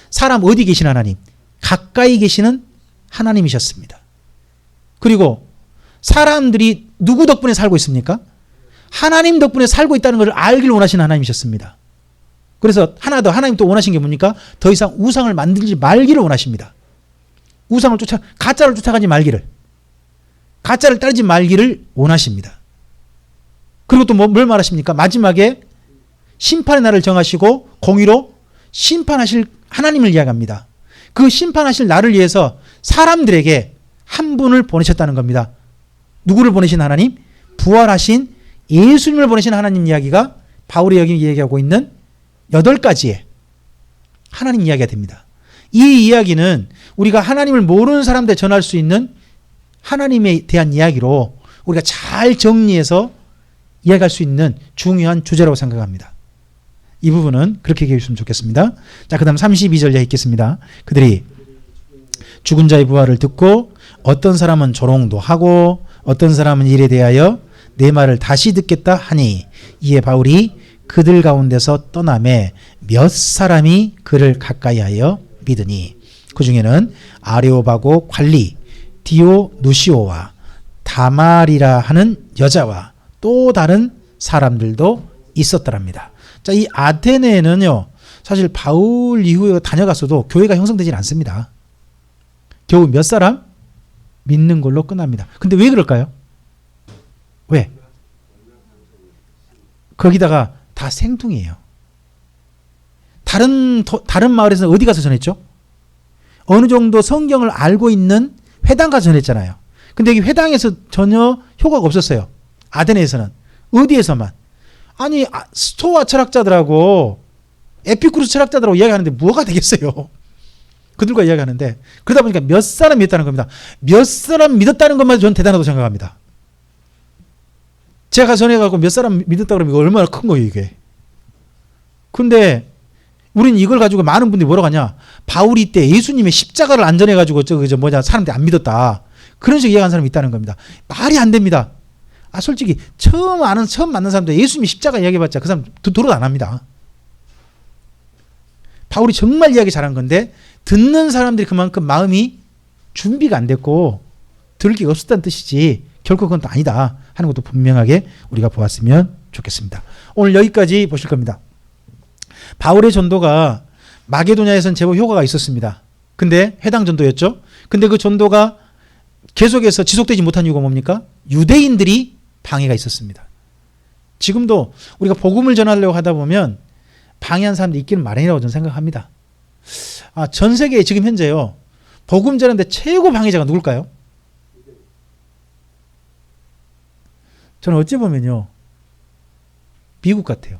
Speaker 1: 사람 어디 계신 하나님? 가까이 계시는 하나님이셨습니다. 그리고 사람들이 누구 덕분에 살고 있습니까? 하나님 덕분에 살고 있다는 것을 알길 원하시는 하나님이셨습니다. 그래서 하나 더 하나님 또 원하신 게 뭡니까? 더 이상 우상을 만들지 말기를 원하십니다. 가짜를 쫓아가지 말기를, 가짜를 따르지 말기를 원하십니다. 그리고 또 뭘 말하십니까? 마지막에 심판의 날을 정하시고 공의로 심판하실 하나님을 이야기합니다. 그 심판하실 날을 위해서 사람들에게 한 분을 보내셨다는 겁니다. 누구를 보내신 하나님? 부활하신 예수님을 보내신 하나님 이야기가 바울이 여기 얘기하고 있는 8가지의 하나님 이야기가 됩니다. 이 이야기는 우리가 하나님을 모르는 사람들에 전할 수 있는 하나님에 대한 이야기로 우리가 잘 정리해서 이야기할 수 있는 중요한 주제라고 생각합니다. 이 부분은 그렇게 얘기해 주시면 좋겠습니다. 자, 그 다음 32절 이야기 있겠습니다. 그들이 죽은 자의 부활을 듣고 어떤 사람은 조롱도 하고 어떤 사람은 이에 대하여 내 말을 다시 듣겠다 하니, 이에 바울이 그들 가운데서 떠나매 몇 사람이 그를 가까이하여 믿으니 그 중에는 아레오바고 관리 디오누시오와 다말이라 하는 여자와 또 다른 사람들도 있었더랍니다. 자, 이 아테네는요, 사실 바울 이후에 다녀갔어도 교회가 형성되질 않습니다. 겨우 몇 사람 믿는 걸로 끝납니다. 근데 왜 그럴까요? 왜? 거기다가 다 생뚱이에요. 다른 마을에서는 어디 가서 전했죠? 어느 정도 성경을 알고 있는 회당 가서 전했잖아요. 근데 여기 회당에서 전혀 효과가 없었어요. 아테네에서는. 어디에서만. 아니, 스토아 철학자들하고 에피쿠르스 철학자들하고 이야기하는데 뭐가 되겠어요? 그들과 이야기하는데, 그러다 보니까 몇 사람 믿었다는 겁니다. 몇 사람 믿었다는 것만 저는 대단하다고 생각합니다. 제가 전해가지고 몇 사람 믿었다 그러면 이거 얼마나 큰 거예요, 이게. 근데 우리는 이걸 가지고 많은 분들이 뭐라고 하냐? 바울이 이때 예수님의 십자가를 안 전해가지고 사람들이 안 믿었다. 그런 식으로 이야기하는 사람이 있다는 겁니다. 말이 안 됩니다. 솔직히 처음 만난 사람들 예수님이 십자가 이야기해봤자 그 사람 도로 안 합니다. 바울이 정말 이야기 잘한 건데 듣는 사람들이 그만큼 마음이 준비가 안 됐고 들을 기가 없었다는 뜻이지 결코 그건 또 아니다 하는 것도 분명하게 우리가 보았으면 좋겠습니다. 오늘 여기까지 보실 겁니다. 바울의 전도가 마게도냐에서는 제법 효과가 있었습니다. 근데 회당 전도였죠. 근데 그 전도가 계속해서 지속되지 못한 이유가 뭡니까? 유대인들이 방해가 있었습니다. 지금도 우리가 복음을 전하려고 하다 보면 방해한 사람들이 있기는 마련이라고 저는 생각합니다. 전 세계에 지금 현재요, 복음 전하는데 최고 방해자가 누굴까요? 저는 어찌 보면요, 미국 같아요.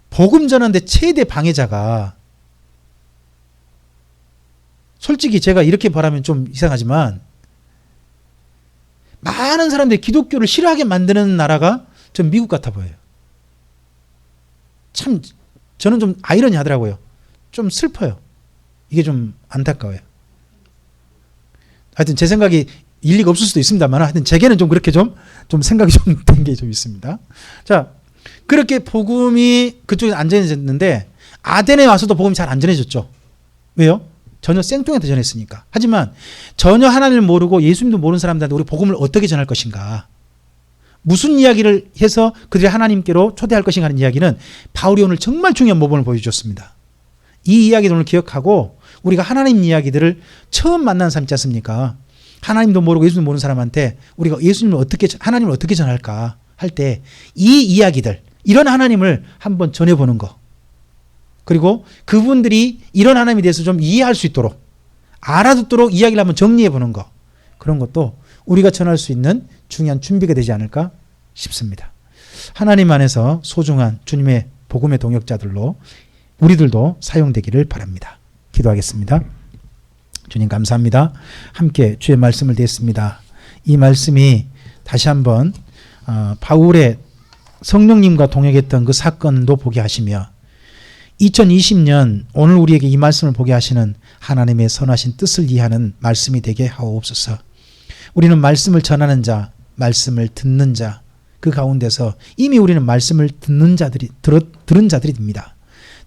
Speaker 1: 복음 전하는데 최대 방해자가, 솔직히 제가 이렇게 말하면 좀 이상하지만 많은 사람들이 기독교를 싫어하게 만드는 나라가 전 미국 같아 보여요. 참 저는 좀 아이러니하더라고요. 좀 슬퍼요. 이게 좀 안타까워요. 하여튼 제 생각이 일리가 없을 수도 있습니다만 하여튼 제게는 좀 그렇게 좀 생각이 좀 된 게 좀 있습니다. 자, 그렇게 복음이 그쪽에 안 전해졌는데 아덴에 와서도 복음이 잘 안 전해졌죠. 왜요? 전혀 생뚱한테 전했으니까. 하지만 전혀 하나님을 모르고 예수님도 모르는 사람들한테 우리 복음을 어떻게 전할 것인가, 무슨 이야기를 해서 그들이 하나님께로 초대할 것인가 하는 이야기는 바울이 오늘 정말 중요한 모범을 보여주셨습니다. 이 이야기를 오늘 기억하고 우리가 하나님 이야기들을 처음 만나는 사람 있지 않습니까? 하나님도 모르고 예수님 모르는 사람한테 우리가 하나님을 어떻게 전할까 할 때 이 이야기들, 이런 하나님을 한번 전해보는 거, 그리고 그분들이 이런 하나님에 대해서 좀 이해할 수 있도록 알아듣도록 이야기를 한번 정리해 보는 거, 그런 것도 우리가 전할 수 있는 중요한 준비가 되지 않을까 싶습니다. 하나님 안에서 소중한 주님의 복음의 동역자들로 우리들도 사용되기를 바랍니다. 기도하겠습니다. 주님 감사합니다. 함께 주의 말씀을 듣습니다. 이 말씀이 다시 한번 바울의 성령님과 동역했던 그 사건도 보게 하시며 2020년 오늘 우리에게 이 말씀을 보게 하시는 하나님의 선하신 뜻을 이해하는 말씀이 되게 하옵소서. 우리는 말씀을 전하는 자, 말씀을 듣는 자, 그 가운데서 이미 우리는 말씀을 들은 자들입니다.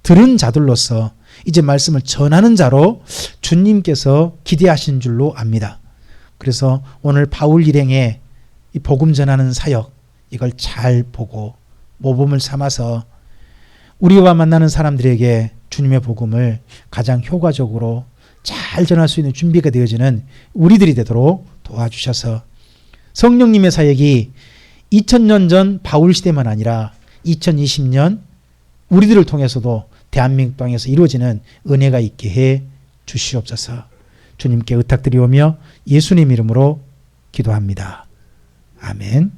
Speaker 1: 들은 자들로서 이제 말씀을 전하는 자로 주님께서 기대하신 줄로 압니다. 그래서 오늘 바울 일행의 이 복음 전하는 사역, 이걸 잘 보고 모범을 삼아서 우리와 만나는 사람들에게 주님의 복음을 가장 효과적으로 잘 전할 수 있는 준비가 되어지는 우리들이 되도록 도와주셔서 성령님의 사역이 2000년 전 바울 시대만 아니라 2020년 우리들을 통해서도 대한민국 땅에서 이루어지는 은혜가 있게 해 주시옵소서. 주님께 의탁드리오며 예수님 이름으로 기도합니다. 아멘.